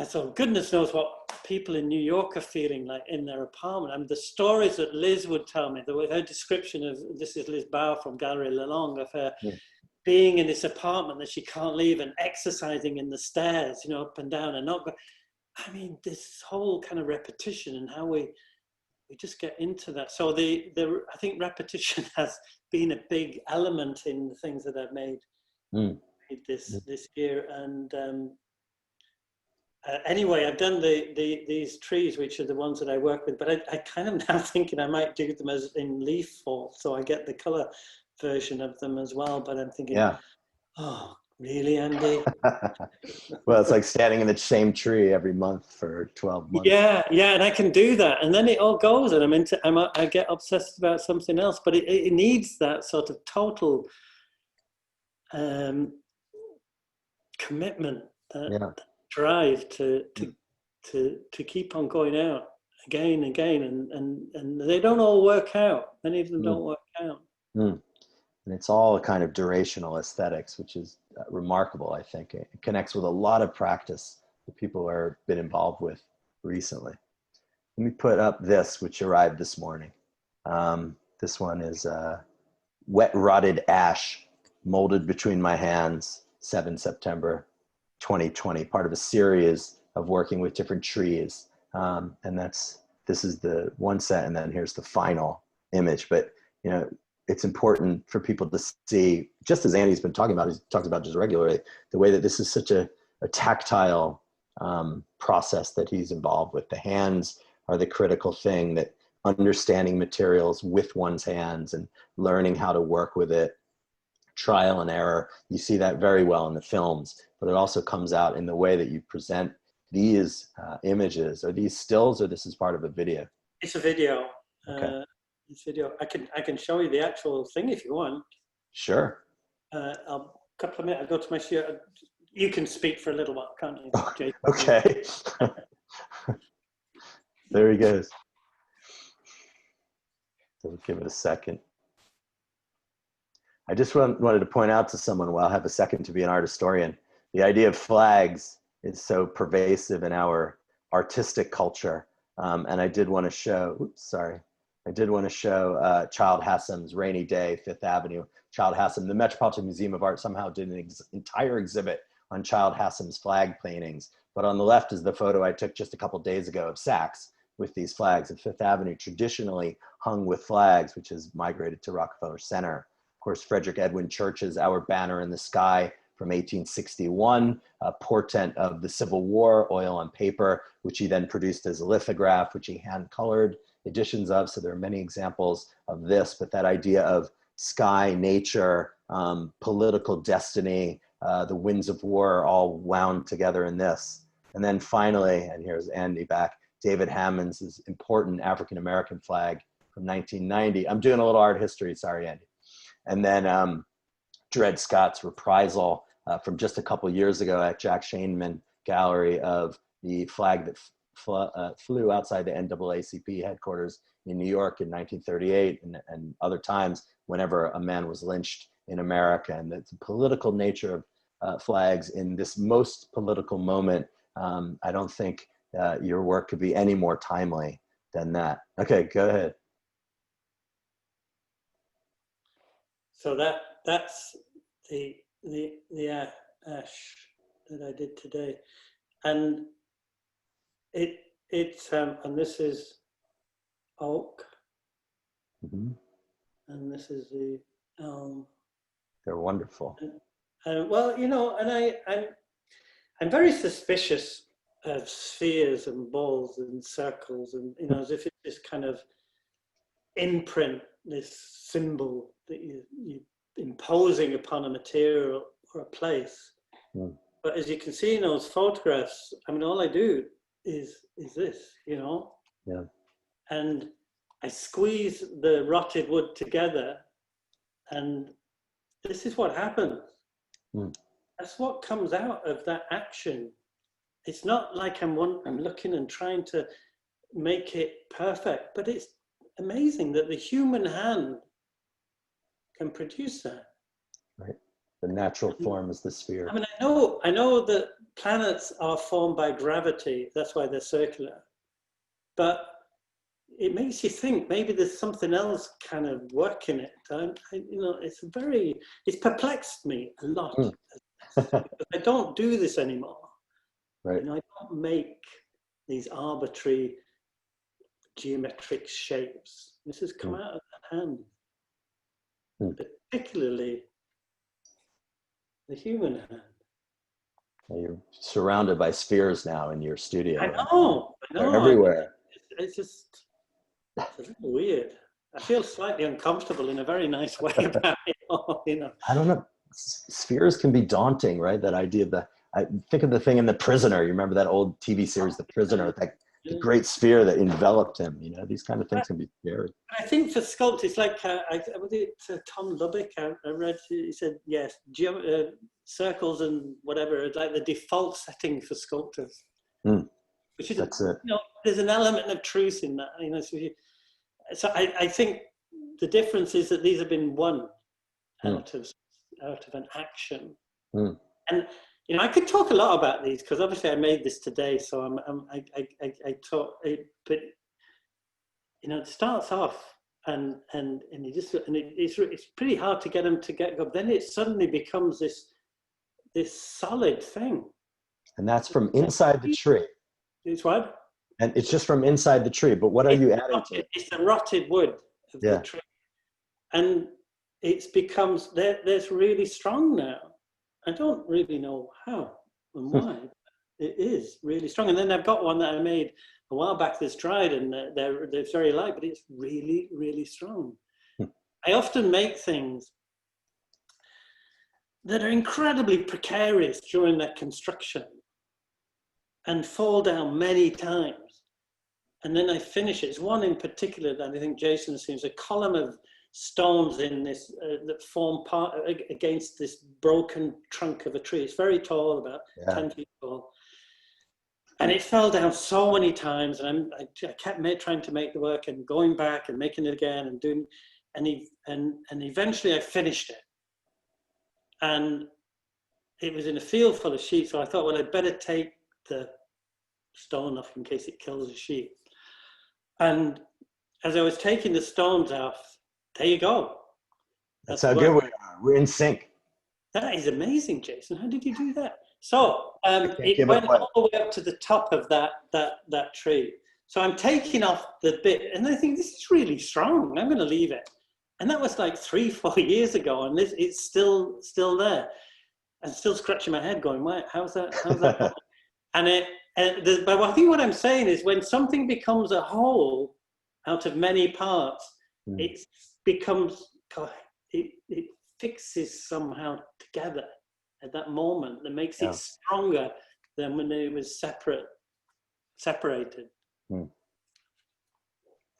So goodness knows what people in New York are feeling like in their apartment. I mean, the stories that Liz would tell me, her description of, this is Liz Bauer from Gallery Lalonde, of her being in this apartment that she can't leave and exercising in the stairs, you know, up and down and not go. I mean, this whole kind of repetition and how we just get into that. So I think repetition has been a big element in the things that I've made this year. And anyway, I've done these trees, which are the ones that I work with, but I kind of now thinking I might do them as in leaf form, so I get the color version of them as well. But I'm thinking, oh, really, Andy? Well, it's like standing in the same tree every month for 12 months. Yeah, and I can do that, and then it all goes, and I get obsessed about something else. But it needs that sort of total commitment, that drive to keep on going out again and again, and they don't all work out. Many of them don't work out. And it's all a kind of durational aesthetics, which is remarkable, I think. It connects with a lot of practice that people have been involved with recently. Let me put up this, which arrived this morning. This one is Wet Rotted Ash, molded between my hands, 7 September 2020, part of a series of working with different trees. And this is the one set, and then here's the final image. But, you know, it's important for people to see, just as Andy's been talking about, he's talked about just regularly, the way that this is such a tactile process that he's involved with. The hands are the critical thing, that understanding materials with one's hands and learning how to work with it, trial and error. You see that very well in the films, but it also comes out in the way that you present these images. Are these stills, or this is part of a video? It's a video. Okay. It's video. I can show you the actual thing if you want. Sure. I'll couple of minutes. I'll go to my shirt. You can speak for a little while, can't you, Jason? Okay. There he goes. So give it a second. I just wanted to point out to someone, while I have a second to be an art historian, the idea of flags is so pervasive in our artistic culture. And I did want to show, Child Hassam's Rainy Day, Fifth Avenue. Child Hassam, the Metropolitan Museum of Art somehow did an entire exhibit on Child Hassam's flag paintings. But on the left is the photo I took just a couple days ago of Saks with these flags. And Fifth Avenue traditionally hung with flags, which has migrated to Rockefeller Center. Of course, Frederick Edwin Church's Our Banner in the Sky from 1861, a portent of the Civil War, oil on paper, which he then produced as a lithograph, which he hand-colored editions of. So there are many examples of this, but that idea of sky, nature, political destiny, the winds of war are all wound together in this. And then finally, and here's Andy back, David Hammond's important African-American flag from 1990. I'm doing a little art history, sorry, Andy. And then Dred Scott's reprisal from just a couple years ago at Jack Shainman Gallery of the flag that flew outside the NAACP headquarters in New York in 1938 and other times whenever a man was lynched in America. And the political nature of flags in this most political moment, I don't think your work could be any more timely than that. Okay, go ahead. So that's the ash that I did today, and it's and this is oak, and this is the elm. They're wonderful. And well, you know, and I'm very suspicious of spheres and balls and circles, and you know, as if it's this kind of imprint, this symbol that you're imposing upon a material or a place. But as you can see in those photographs, I mean, all I do is this, you know? Yeah. And I squeeze the rotted wood together, and this is what happens. That's what comes out of that action. It's not like I'm looking and trying to make it perfect, but it's amazing that the human hand can produce that. Right. The natural form is the sphere. I mean, I know that planets are formed by gravity. That's why they're circular. But it makes you think maybe there's something else kind of working it. You know, it's perplexed me a lot. I don't do this anymore. Right. You know, I don't make these arbitrary geometric shapes. This has come out of the hand, particularly the human hand. Well, you're surrounded by spheres now in your studio. I know. They're everywhere. It's a little weird. I feel slightly uncomfortable in a very nice way about it all, you know. I don't know. Spheres can be daunting, right? That idea of I think of the thing in The Prisoner. You remember that old TV series, The Prisoner, that the great sphere that enveloped him. You know, these kind of things can be scary. I think for sculptors, like was it Tom Lubbock? I read, he said, yes, circles and whatever is like the default setting for sculptors. which is, That's it. there's an element of truth in that. So I think the difference is that these have been won out of an action. And I could talk a lot about these because obviously I made this today, so I talk it, but it starts off and it's pretty hard to get them to get go. Then it suddenly becomes this solid thing. And that's from inside the tree. It's what? And it's just from inside the tree. But what are you adding to it? It's the rotted wood of the tree, and it's becomes there's really strong now. I don't really know how and why. It is really strong. And then I've got one that I made a while back that's dried, and they're very light, but it's really, really strong. I often make things that are incredibly precarious during their construction and fall down many times. And then I finish it. There's one in particular that I think Jason has seen. It's a column of stones in this that form part against this broken trunk of a tree. It's very tall, about 10 feet tall. And it fell down so many times, and I kept trying to make the work and going back and making it again and doing, and eventually I finished it. And it was in a field full of sheep, so I thought, well, I'd better take the stone off in case it kills the sheep. And as I was taking the stones off, there you go. That's how good we are. We're in sync. That is amazing, Jason. How did you do that? So it went all the way up to the top of that tree. So I'm taking off the bit, and I think this is really strong. I'm going to leave it. And that was like 3-4 years ago, and it's still there. I'm still scratching my head, going, "Why? How's that?" But I think what I'm saying is, when something becomes a whole out of many parts, it fixes somehow together at that moment that makes it stronger than when it was separated.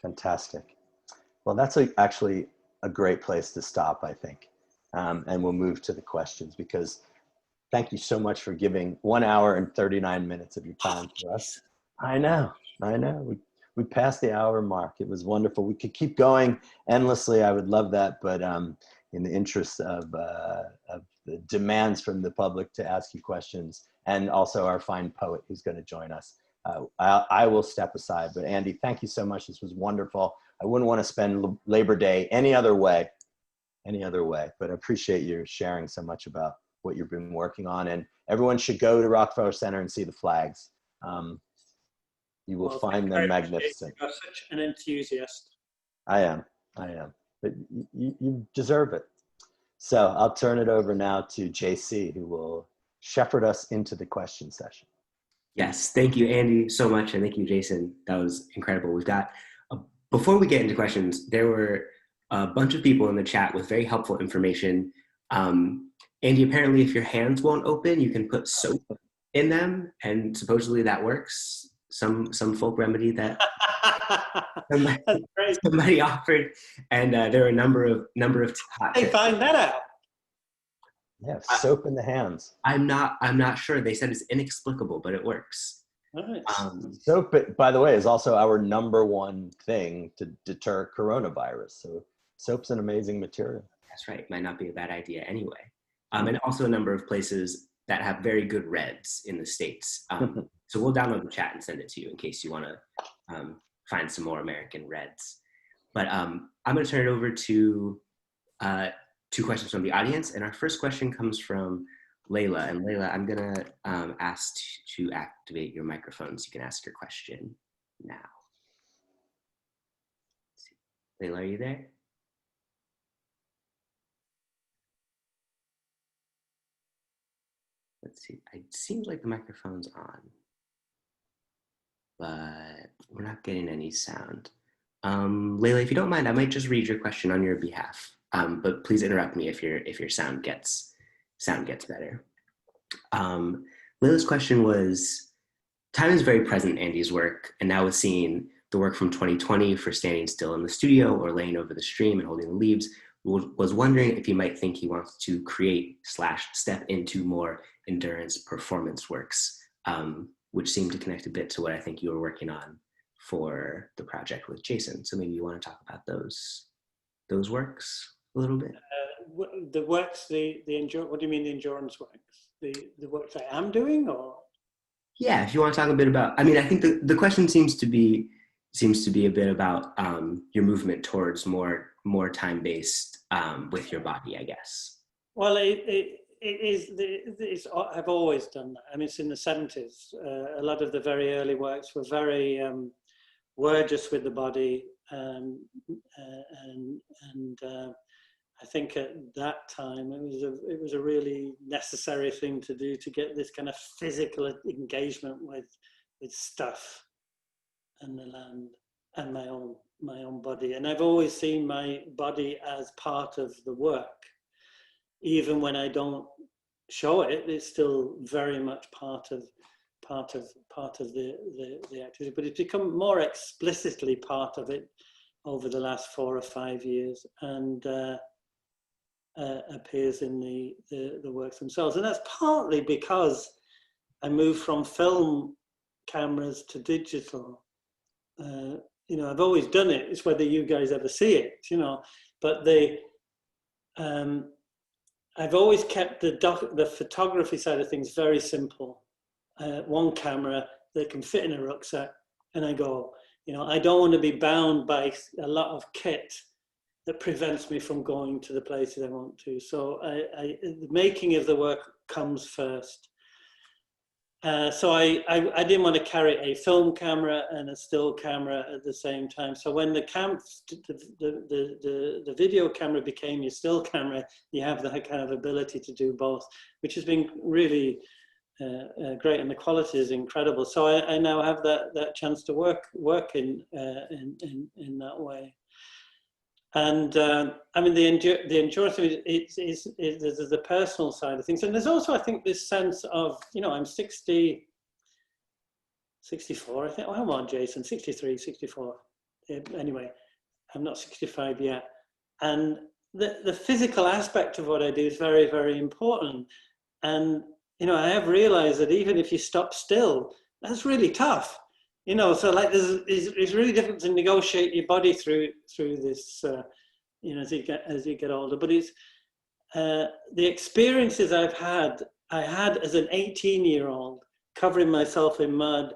Fantastic. Well, that's actually a great place to stop, I think. And we'll move to the questions, because thank you so much for giving 1 hour and 39 minutes of your time to us. I know. We passed the hour mark. It was wonderful. We could keep going endlessly. I would love that. But in the interest of the demands from the public to ask you questions, and also our fine poet who's going to join us, I will step aside. But Andy, thank you so much. This was wonderful. I wouldn't want to spend Labor Day any other way, but I appreciate you sharing so much about what you've been working on. And everyone should go to Rockefeller Center and see the flags. You will find them magnificent. You're such an enthusiast. I am. But you deserve it. So I'll turn it over now to JC, who will shepherd us into the question session. Yes, thank you, Andy, so much, and thank you, Jason. That was incredible. We've got, before we get into questions, there were a bunch of people in the chat with very helpful information. Andy, apparently if your hands won't open, you can put soap in them, and supposedly that works. Some folk remedy that somebody offered, and there were a number of hot tips. Find that out. Yeah, soap in the hands. I'm not sure. They said it's inexplicable, but it works. Nice. Soap, by the way, is also our #1 thing to deter coronavirus. So soap's an amazing material. That's right. Might not be a bad idea anyway. And also a number of places that have very good reds in the States. So we'll download the chat and send it to you in case you want to find some more American reds. But I'm going to turn it over to 2 questions from the audience. And our first question comes from Layla. And Layla, I'm going to ask to activate your microphone so you can ask your question now. Layla, are you there? Let's see. It seems like the microphone's on, but we're not getting any sound. Layla, if you don't mind, I might just read your question on your behalf. But please interrupt me if your sound gets better. Layla's question was: time is very present in Andy's work, and now with seeing the work from 2020 for standing still in the studio or laying over the stream and holding the leaves, was wondering if you might think he wants to create / step into more endurance performance works. which seemed to connect a bit to what I think you were working on for the project with Jason. So maybe you want to talk about those works a little bit. The works, the endurance. What do you mean the endurance works? The works I am doing, or? Yeah, if you want to talk a bit about. I mean, I think the question seems to be a bit about your movement towards more time-based with your body, I guess. Well, I've always done that. I mean, it's in the 70s. A lot of the very early works were very were just with the body, and I think at that time it was a really necessary thing to do, to get this kind of physical engagement with stuff and the land and my own body. And I've always seen my body as part of the work. Even when I don't show it, it's still very much part of the activity. But it's become more explicitly part of it over the last 4 or 5 years, and appears in the works themselves. And that's partly because I moved from film cameras to digital. You know, I've always done it. It's whether you guys ever see it, you know. But I've always kept the photography side of things very simple. One camera that can fit in a rucksack, and I go. You know, I don't want to be bound by a lot of kit that prevents me from going to the places I want to. So the making of the work comes first. So I didn't want to carry a film camera and a still camera at the same time. So when the video camera became your still camera, you have that kind of ability to do both, which has been really great, and the quality is incredible. So I now have that chance to work in that way. And I mean, the endurance of it is the personal side of things. And there's also, I think, this sense of, you know, I'm 64, I think. Oh, come on, Jason, 63, 64. Anyway, I'm not 65 yet. And the physical aspect of what I do is very, very important. And, you know, I have realized that even if you stop still, that's really tough. You know, so like it's really difficult to negotiate your body through this, you know, as you get older. But it's the experiences I had as an 18-year-old, covering myself in mud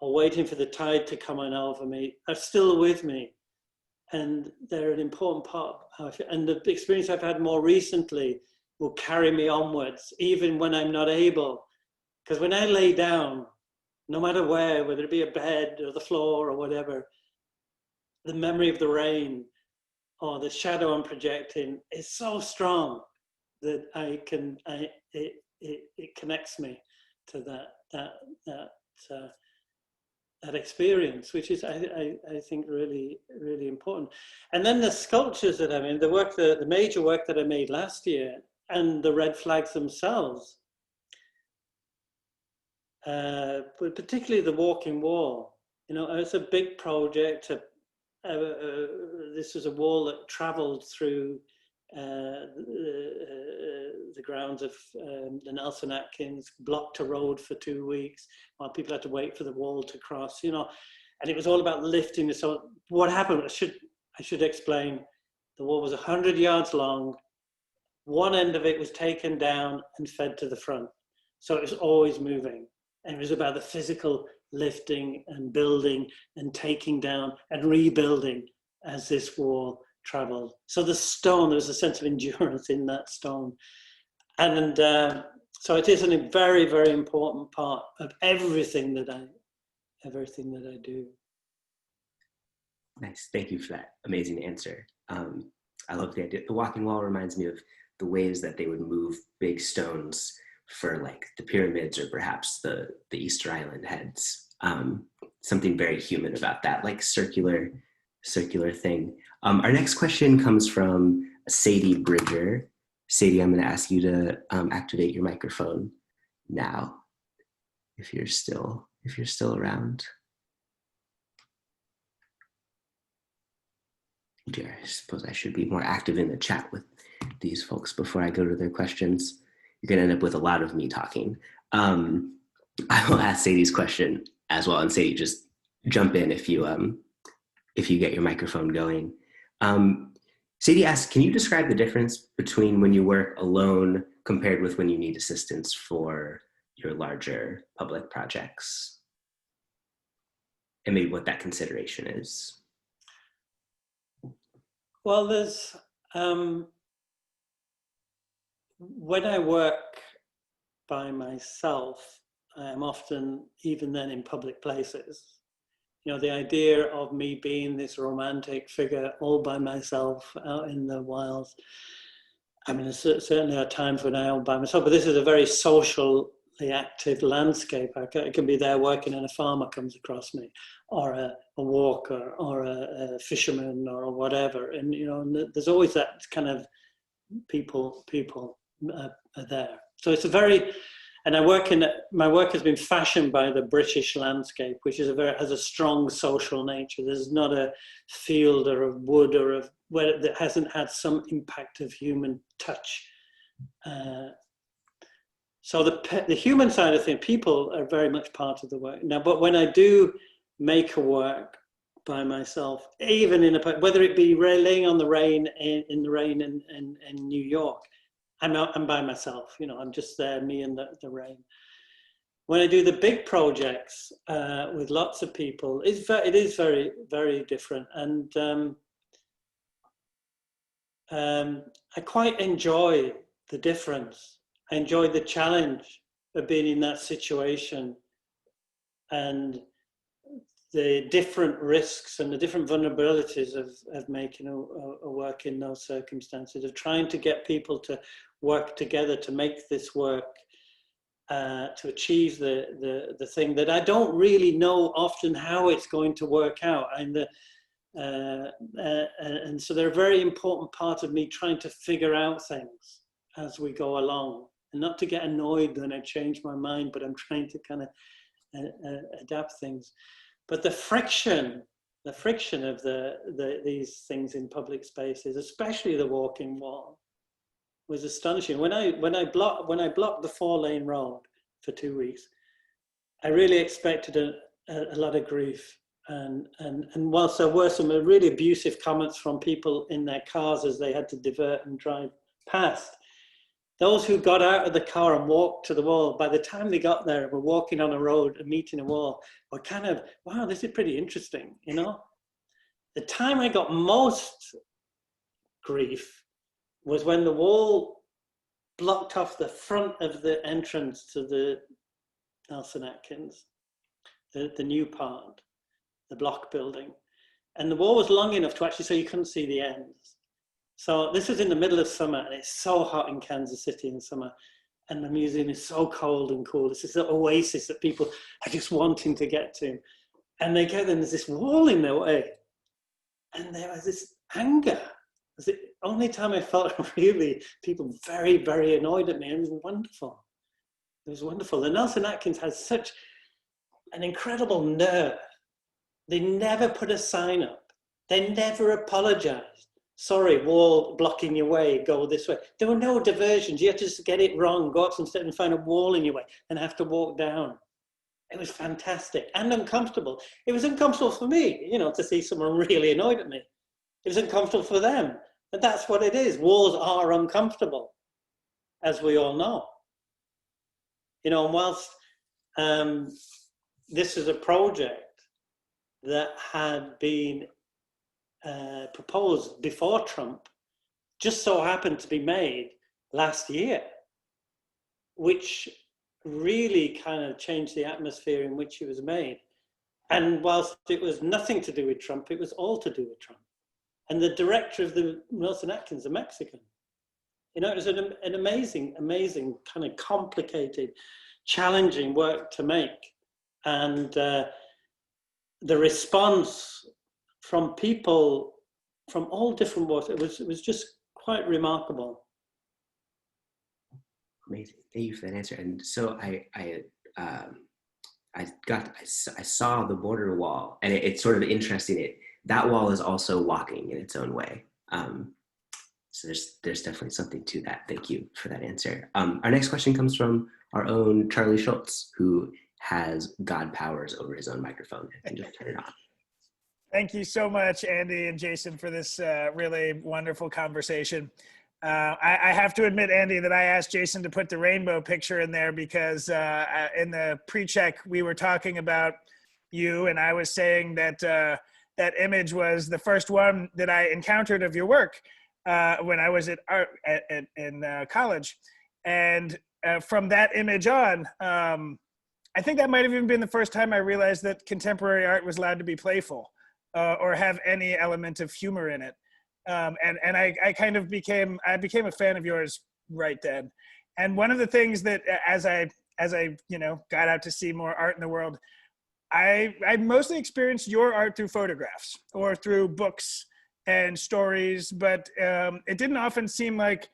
or waiting for the tide to come on over me, are still with me, and they're an important part of how I feel. And the experience I've had more recently will carry me onwards, even when I'm not able. Because when I lay down, no matter where, whether it be a bed or the floor or whatever, the memory of the rain or the shadow I'm projecting is so strong that it connects me to that experience, which is I think really, really important. And then the sculptures that I mean, the major work that I made last year, and the red flags themselves. But particularly the walking wall, you know, it's a big project. This was a wall that travelled through the grounds of the Nelson Atkins, blocked a road for 2 weeks while people had to wait for the wall to cross, you know, and it was all about lifting this. So what happened? I should explain. The wall was 100 yards long. One end of it was taken down and fed to the front, so it was always moving. And it was about the physical lifting and building and taking down and rebuilding as this wall traveled. So the stone, there was a sense of endurance in that stone. And so it is a very, very important part of everything that I do. Nice, thank you for that amazing answer. I love the idea. The walking wall reminds me of the ways that they would move big stones for like the pyramids or perhaps the Easter Island heads. Something very human about that, like circular thing. Our next question comes from Sadie Bridger. Sadie, I'm going to ask you to activate your microphone now, if you're still around. Dear, I suppose I should be more active in the chat with these folks before I go to their questions. You're going to end up with a lot of me talking. I will ask Sadie's question as well, and Sadie, just jump in if you get your microphone going. Um, Sadie asks, can you describe the difference between when you work alone compared with when you need assistance for your larger public projects? And maybe what that consideration is. Well, there's, when I work by myself, I am often, even then, in public places. You know, the idea of me being this romantic figure all by myself out in the wilds. I mean, there's certainly are times when I'm by myself, but this is a very socially active landscape. I can be there working and a farmer comes across me, or a walker, or a fisherman, or whatever. And, you know, and there's always that kind of people are there. So it's a very, and my work has been fashioned by the British landscape, which is has a strong social nature. There's not a field or a wood or where that hasn't had some impact of human touch. So the human side of things, people are very much part of the work. Now, but when I do make a work by myself, even whether it be laying on the rain in the rain in New York, I'm by myself, you know, I'm just there, me and the rain. When I do the big projects with lots of people, it is very, very different. And I quite enjoy the difference. I enjoy the challenge of being in that situation and the different risks and the different vulnerabilities of making a work in those circumstances, of trying to get people to work together to make this work, to achieve the thing that I don't really know often how it's going to work out. And so they're a very important part of me trying to figure out things as we go along, and not to get annoyed when I change my mind, but I'm trying to kind of adapt things. But the friction of these things in public spaces, especially the walking wall, was astonishing. When I blocked the 4-lane road for 2 weeks, I really expected a lot of grief. And whilst there were some really abusive comments from people in their cars as they had to divert and drive past, those who got out of the car and walked to the wall, by the time they got there, were walking on a road and meeting a wall, were kind of, wow, this is pretty interesting, you know? The time I got most grief was when the wall blocked off the front of the entrance to the Nelson Atkins, the new part, the block building. And the wall was long enough to actually so you couldn't see the ends. So this was in the middle of summer, and it's so hot in Kansas City in summer, and the museum is so cold and cool. It's this oasis that people are just wanting to get to. And they get there, and there's this wall in their way. And there was this anger. It was the only time I felt really people very, very annoyed at me. It was wonderful. It was wonderful. And Nelson Atkins has such an incredible nerve. They never put a sign up. They never apologized. Sorry, wall blocking your way, go this way. There were no diversions. You had to just get it wrong, go up some steps and find a wall in your way and have to walk down. It was fantastic and uncomfortable. It was uncomfortable for me, you know, to see someone really annoyed at me. It was uncomfortable for them. But that's what it is. Walls are uncomfortable, as we all know. You know, and whilst this is a project that had been proposed before Trump, just so happened to be made last year, which really kind of changed the atmosphere in which it was made. And whilst it was nothing to do with Trump, it was all to do with Trump. And the director of the Nelson Atkins, a Mexican. You know, it was an amazing, amazing, kind of complicated, challenging work to make. And the response from people from all different walks, it was just quite remarkable. Amazing. Thank you for that answer. And so I saw the border wall, and it's sort of interesting. That wall is also walking in its own way. So there's definitely something to that. Thank you for that answer. Our next question comes from our own Charlie Schultz, who has God powers over his own microphone and just turn it on. Thank you so much, Andy and Jason, for this really wonderful conversation. I have to admit, Andy, that I asked Jason to put the rainbow picture in there because in the pre-check we were talking about you, and I was saying that that image was the first one that I encountered of your work when I was in college. And from that image on, I think that might have even been the first time I realized that contemporary art was allowed to be playful or have any element of humor in it. And I kind of became a fan of yours right then. And one of the things that as I got out to see more art in the world, I mostly experienced your art through photographs or through books and stories, but it didn't often seem like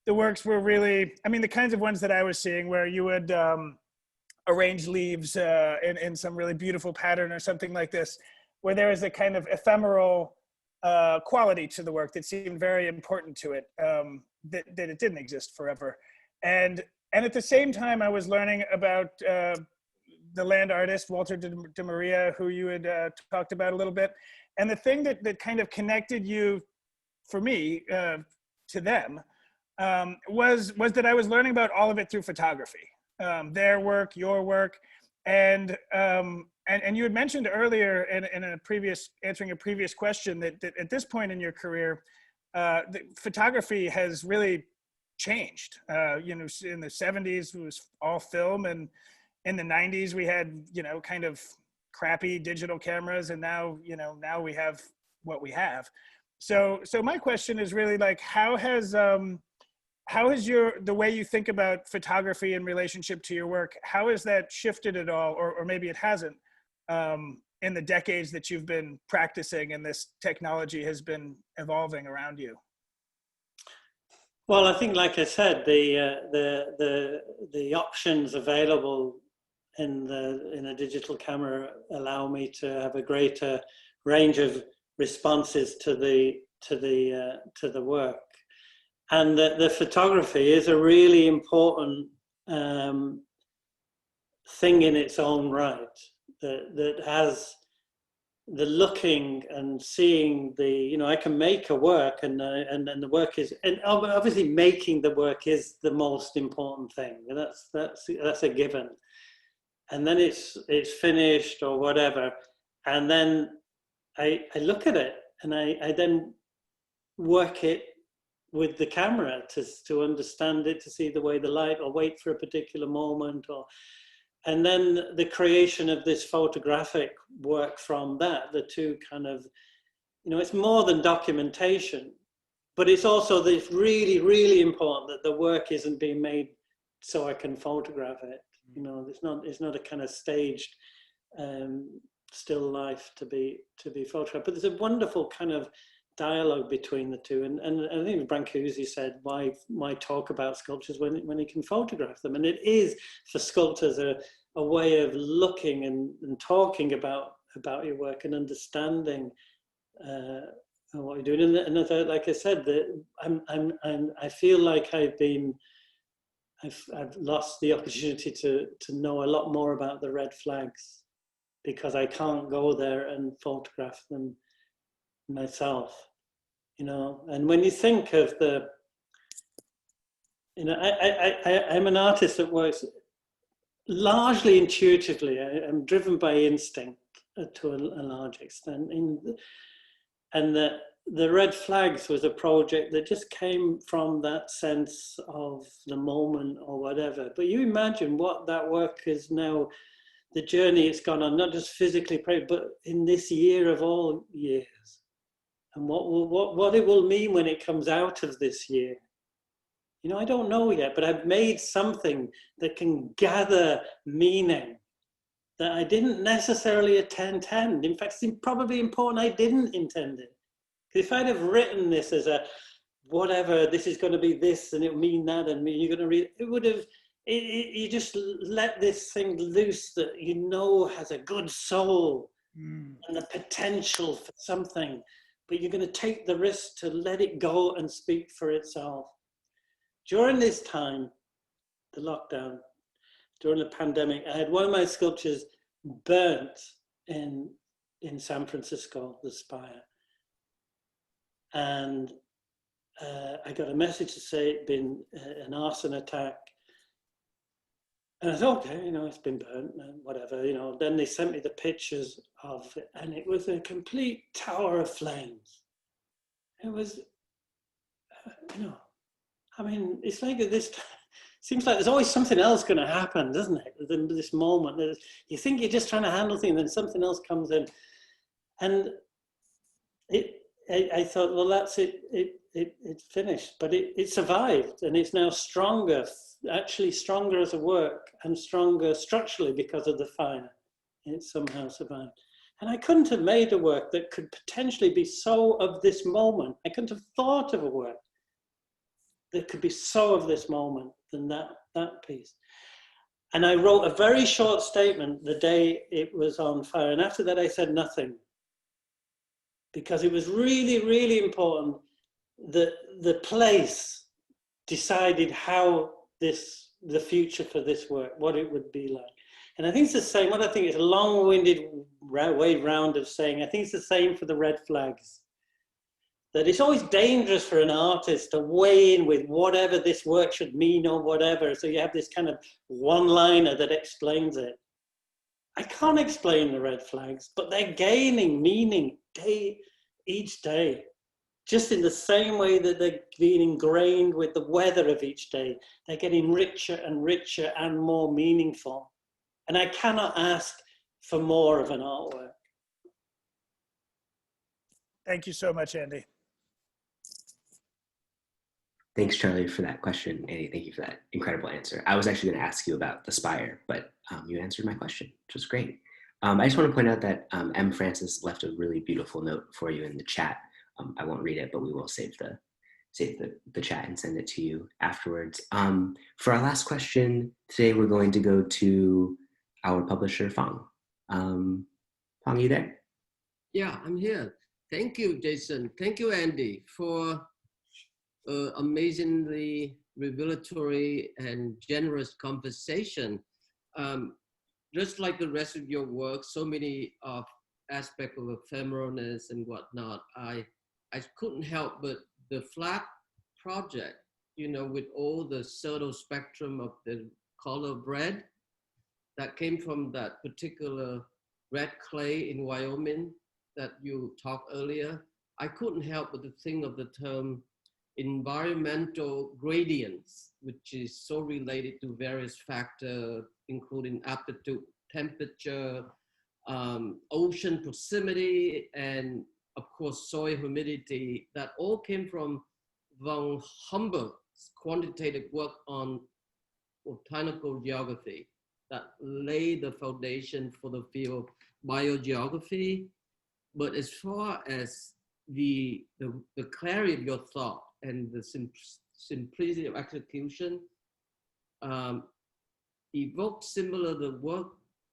the works were really, I mean, the kinds of ones that I was seeing where you would arrange leaves in some really beautiful pattern or something like this, where there was a kind of ephemeral quality to the work that seemed very important to it, that it didn't exist forever. And at the same time, I was learning about the land artist, Walter de Maria, who you had talked about a little bit. And the thing that kind of connected you, for me, to them, was that I was learning about all of it through photography. Their work, your work, and you had mentioned earlier in a previous, answering a previous question that at this point in your career, the photography has really changed. In the 70s it was all film, and in the 90s we had kind of crappy digital cameras, and now we have what we have. So my question is really like, how has the way you think about photography in relationship to your work, how has that shifted at all, or maybe it hasn't, in the decades that you've been practicing and this technology has been evolving around you? Well, I think, like I said, the options available in a digital camera allow me to have a greater range of responses to the work. And the photography is a really important thing in its own right, that has the looking and seeing I can make a work, and the work is, and obviously making the work is the most important thing. That's a given. And then it's finished or whatever, and then I look at it, and I then work it with the camera to understand it, to see the way the light, or wait for a particular moment, and then the creation of this photographic work from that, the two kind of, it's more than documentation, but it's also this really, really important that the work isn't being made so I can photograph it. It's not a kind of staged still life to be photographed, but there's a wonderful kind of dialogue between the two, and I think Brancusi said, why talk about sculptures when you can photograph them? And it is, for sculptors, a way of looking and talking about your work and understanding what you're doing. And like I said, I feel like I've lost the opportunity to know a lot more about the red flags, because I can't go there and photograph them myself, and when you think of I'm an artist that works largely intuitively. I'm driven by instinct to a large extent, and the red flags was a project that just came from that sense of the moment or whatever. But you imagine what that work is now, the journey it's gone on, not just physically, but in this year of all years. And what it will mean when it comes out of this year. I don't know yet, but I've made something that can gather meaning that I didn't necessarily intend. In fact, it's probably important I didn't intend it. Because if I'd have written this as a whatever, this is going to be this, and it'll mean that, and you're going to read, it would have, you just let this thing loose that has a good soul and the potential for something. But you're going to take the risk to let it go and speak for itself. During this time, the lockdown, during the pandemic, I had one of my sculptures burnt in San Francisco, the spire. And I got a message to say it'd been an arson attack. And I thought, okay, it's been burnt, whatever, Then they sent me the pictures of it, and it was a complete tower of flames. It was, it's like this, seems like there's always something else going to happen, doesn't it? Than this moment. You think you're just trying to handle things, and then something else comes in. And I thought, well, that's it. It's finished, but it survived, and it's now stronger, actually stronger as a work, and stronger structurally because of the fire. It somehow survived. And I couldn't have made a work that could potentially be so of this moment. I couldn't have thought of a work that could be so of this moment than that piece. And I wrote a very short statement the day it was on fire, and after that I said nothing, because it was really, really important that the place decided how the future for this work, what it would be like. And I think it's the same, what I think is a long-winded way round of saying, I think it's the same for the red flags. That it's always dangerous for an artist to weigh in with whatever this work should mean or whatever. So you have this kind of one-liner that explains it. I can't explain the red flags, but they're gaining meaning each day. Just in the same way that they're being ingrained with the weather of each day, they're getting richer and richer and more meaningful. And I cannot ask for more of an artwork. Thank you so much, Andy. Thanks, Charlie, for that question. Andy, thank you for that incredible answer. I was actually going to ask you about the spire, but you answered my question, which was great. I just want to point out that M. Francis left a really beautiful note for you in the chat. I won't read it, but we will save the chat and send it to you afterwards. For our last question today, we're going to go to our publisher, Fang. Fang, you there? Yeah, I'm here. Thank you, Jason. Thank you, Andy, for amazingly revelatory and generous conversation. Just like the rest of your work, so many aspects of ephemeralness and whatnot, I couldn't help but the flag project, with all the subtle spectrum of the color of red that came from that particular red clay in Wyoming that you talked earlier. I couldn't help but to think of the term environmental gradients, which is so related to various factors, including altitude, temperature, ocean proximity, and of course, soil humidity, that all came from von Humboldt's quantitative work on botanical geography that laid the foundation for the field of biogeography. But as far as the clarity of your thought and the simplicity of execution, evoked similar the work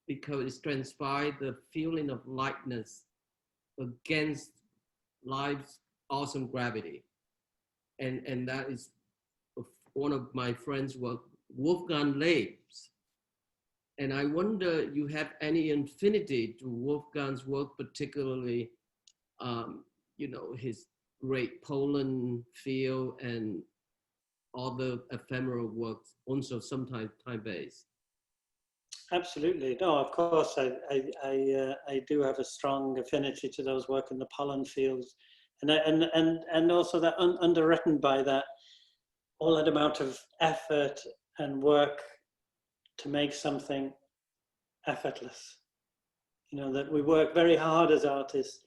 because it's transpired the feeling of lightness against life's awesome gravity. And that is one of my friends' work, Wolfgang Leib's. And I wonder, you have any affinity to Wolfgang's work, particularly, his great Poland feel and other ephemeral works, also sometimes time-based? Absolutely. No, of course, I do have a strong affinity to those work in the pollen fields, and also that underwritten by that, all that amount of effort and work to make something effortless. That we work very hard as artists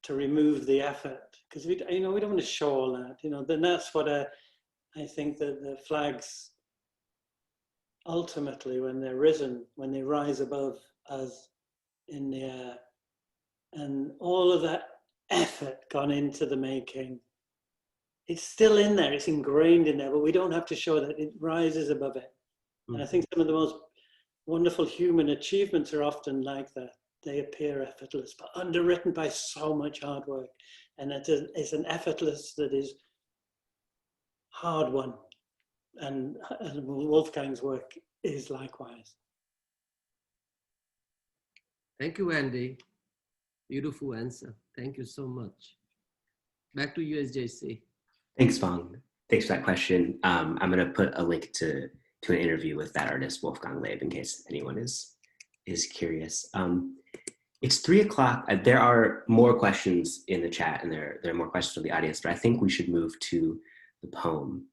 to remove the effort, because we don't want to show all that. Then that's what I think that the flags, ultimately, when they're risen, when they rise above us in the air, and all of that effort gone into the making, it's still in there, it's ingrained in there, but we don't have to show that, it rises above it. And I think some of the most wonderful human achievements are often like that. They appear effortless, but underwritten by so much hard work. And it's an effortless that is hard won. And Wolfgang's work is likewise. Thank you, Andy. Beautiful answer. Thank you so much. Back to you, SJC. Thanks, Fong. Thanks for that question. I'm going to put a link to an interview with that artist, Wolfgang Leib, in case anyone is curious. It's 3 o'clock. There are more questions in the chat, and there are more questions from the audience, but I think we should move to the poem.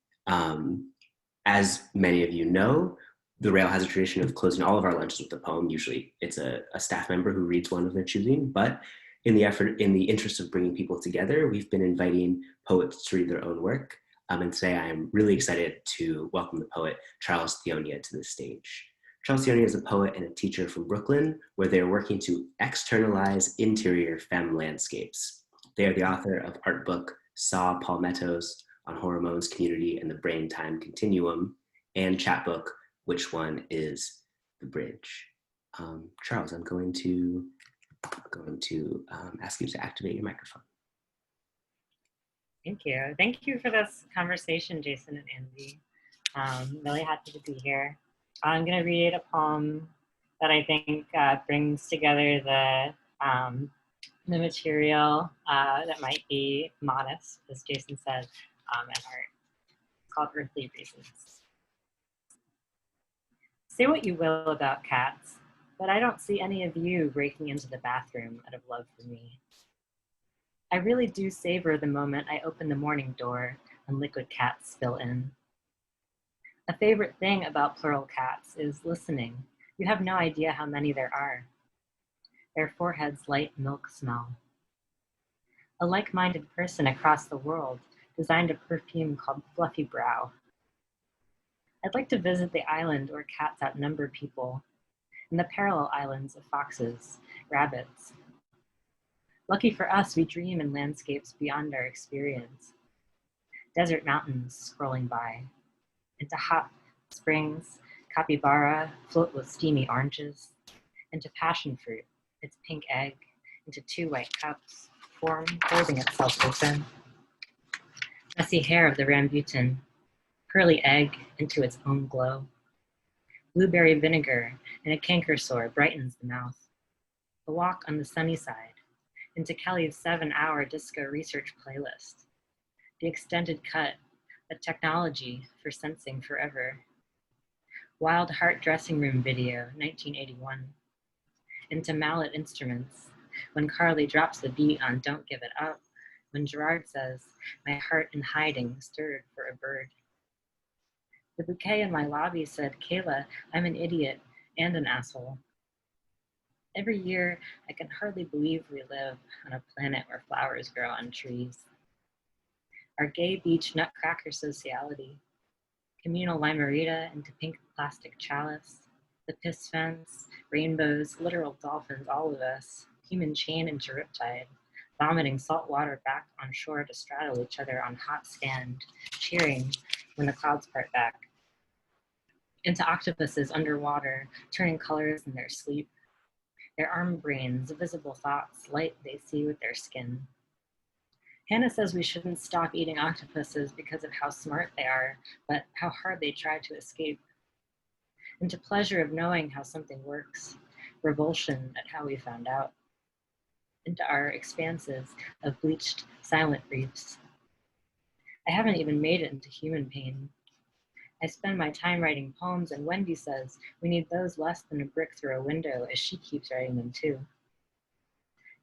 As many of you know, the Rail has a tradition of closing all of our lunches with a poem. Usually it's a staff member who reads one of their choosing, but in the interest of bringing people together, we've been inviting poets to read their own work. And today I am really excited to welcome the poet Charles Theonia to the stage. Charles Theonia is a poet and a teacher from Brooklyn, where they are working to externalize interior femme landscapes. They are the author of art book Saw Palmettos on Hormones, Community, and the Brain Time Continuum, and chapbook Which One is the Bridge? Charles, I'm going to ask you to activate your microphone. Thank you. Thank you for this conversation, Jason and Andy. Really happy to be here. I'm going to read a poem that I think brings together the material that might be modest, as Jason said, and art. It's called Earthly Reasons. Say what you will about cats, but I don't see any of you breaking into the bathroom out of love for me. I really do savor the moment I open the morning door and liquid cats spill in. A favorite thing about plural cats is listening. You have no idea how many there are. Their foreheads light milk smell. A like-minded person across the world designed a perfume called Fluffy Brow. I'd like to visit the island where cats outnumber people, and the parallel islands of foxes, rabbits. Lucky for us, we dream in landscapes beyond our experience. Desert mountains scrolling by, into hot springs, capybara float with steamy oranges, into passion fruit, its pink egg, into 2 white cups, form holding itself open. Messy hair of the rambutan, pearly egg into its own glow. Blueberry vinegar and a canker sore brightens the mouth. A walk on the sunny side, into Kelly's 7-hour disco research playlist. The extended cut, a technology for sensing forever. Wild Heart dressing room video, 1981. Into mallet instruments, when Carly drops the beat on Don't Give It Up, when Gerard says, my heart in hiding stirred for a bird. The bouquet in my lobby said, Kayla, I'm an idiot and an asshole. Every year, I can hardly believe we live on a planet where flowers grow on trees. Our gay beach nutcracker sociality, communal limerita into pink plastic chalice, the piss fence, rainbows, literal dolphins, all of us, human chain into riptide, vomiting salt water back on shore to straddle each other on hot sand, cheering when the clouds part back. Into octopuses underwater, turning colors in their sleep. Their arm brains, visible thoughts, light they see with their skin. Hannah says we shouldn't stop eating octopuses because of how smart they are, but how hard they try to escape. Into pleasure of knowing how something works, revulsion at how we found out. Into our expanses of bleached, silent reefs. I haven't even made it into human pain. I spend my time writing poems, and Wendy says we need those less than a brick through a window, as she keeps writing them too.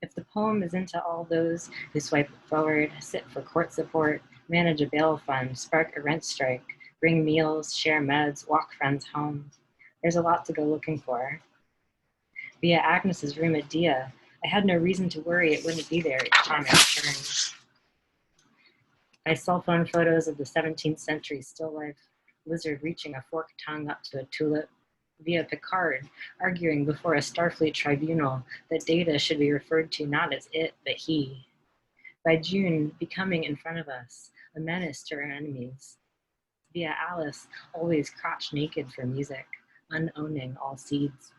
If the poem is into all those who swipe it forward, sit for court support, manage a bail fund, spark a rent strike, bring meals, share meds, walk friends home, there's a lot to go looking for. Via Agnes's room at Dia, I had no reason to worry it wouldn't be there each time I returned. My cell phone photos of the 17th century still life, lizard reaching a forked tongue up to a tulip, via Picard, arguing before a Starfleet tribunal that Data should be referred to not as it, but he. By June, becoming in front of us, a menace to our enemies. Via Alice, always crotch naked for music, unowning all seeds.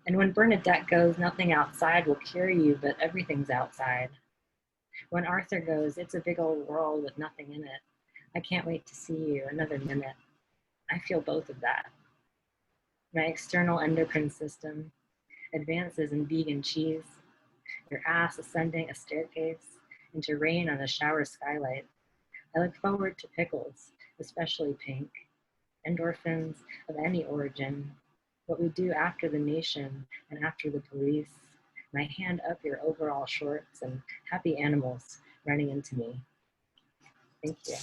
And when Bernadette goes, nothing outside will cure you, but everything's outside. When Arthur goes, it's a big old world with nothing in it. I can't wait to see you another minute. I feel both of that. my external endocrine system, advances in vegan cheese, your ass ascending a staircase into rain on a shower skylight. I look forward to pickles, especially pink, endorphins of any origin, what we do after the nation and after the police, my hand up your overall shorts and happy animals running into me. Thank you.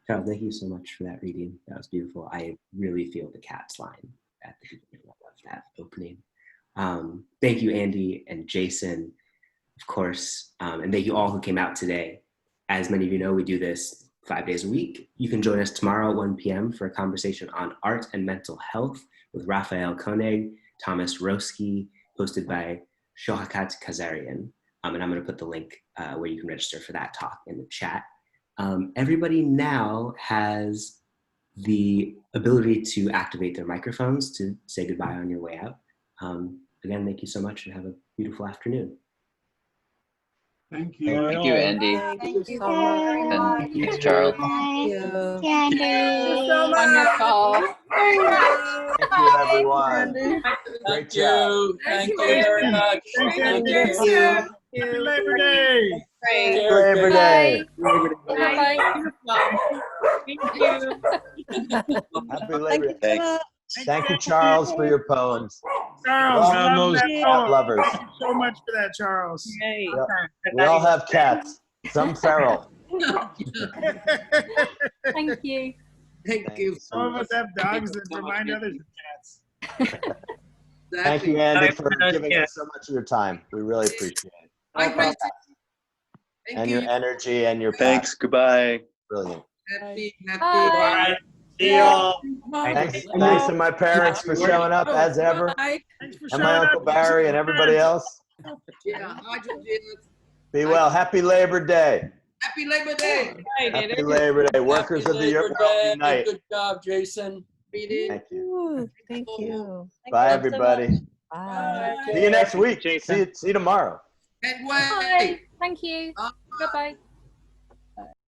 Charles, thank you so much for that reading. That was beautiful. I really feel the cat's line at the beginning of that opening. Thank you, Andy and Jason, of course, and thank you all who came out today. As many of you know, we do this 5 days a week. You can join us tomorrow at 1 p.m. for a conversation on art and mental health with Raphael Koenig, Thomas Roski, hosted by Shohakat Kazarian. And I'm going to put the link where you can register for that talk in the chat. Everybody now has the ability to activate their microphones to say goodbye on your way out. Again, thank you so much and have a beautiful afternoon. Thank you. Thank you, Andy. Thank you so much. And thanks, Charles. Thank you. Thank you so much. Wonderful. Thank you, everyone. Great job. Thank you very much. Thank you. Thank you. Happy Labor Day. Great. Labor Day. Bye. Thank you. Happy Labor Day. Thanks. Thank you, Charles, for your poems. Charles, We're all love that cat poem. lovers. Thank you so much for that, Charles. Yep. We all have cats, some feral. Thank you. Thank you. Some of us have dogs that remind others of cats. Thank you, Andy, for giving us so much of your time. We really appreciate it. Bye, Christo. Thank And you. your energy and your Thanks. Goodbye. brilliant. Happy. Bye. See y'all. Thanks to my parents for showing up as ever, Thanks for and showing my up. Uncle Barry and everybody else. Yeah. Hi, Georgina. Be well. Happy Labor Day. Happy Labor Day. Happy Labor Day. Workers of the Earth unite. Good job, Jason. Thank you. Ooh, thank you. Bye, everybody. Bye. See you next week. See you tomorrow. Can't Bye. wait. Thank you. Bye. Goodbye.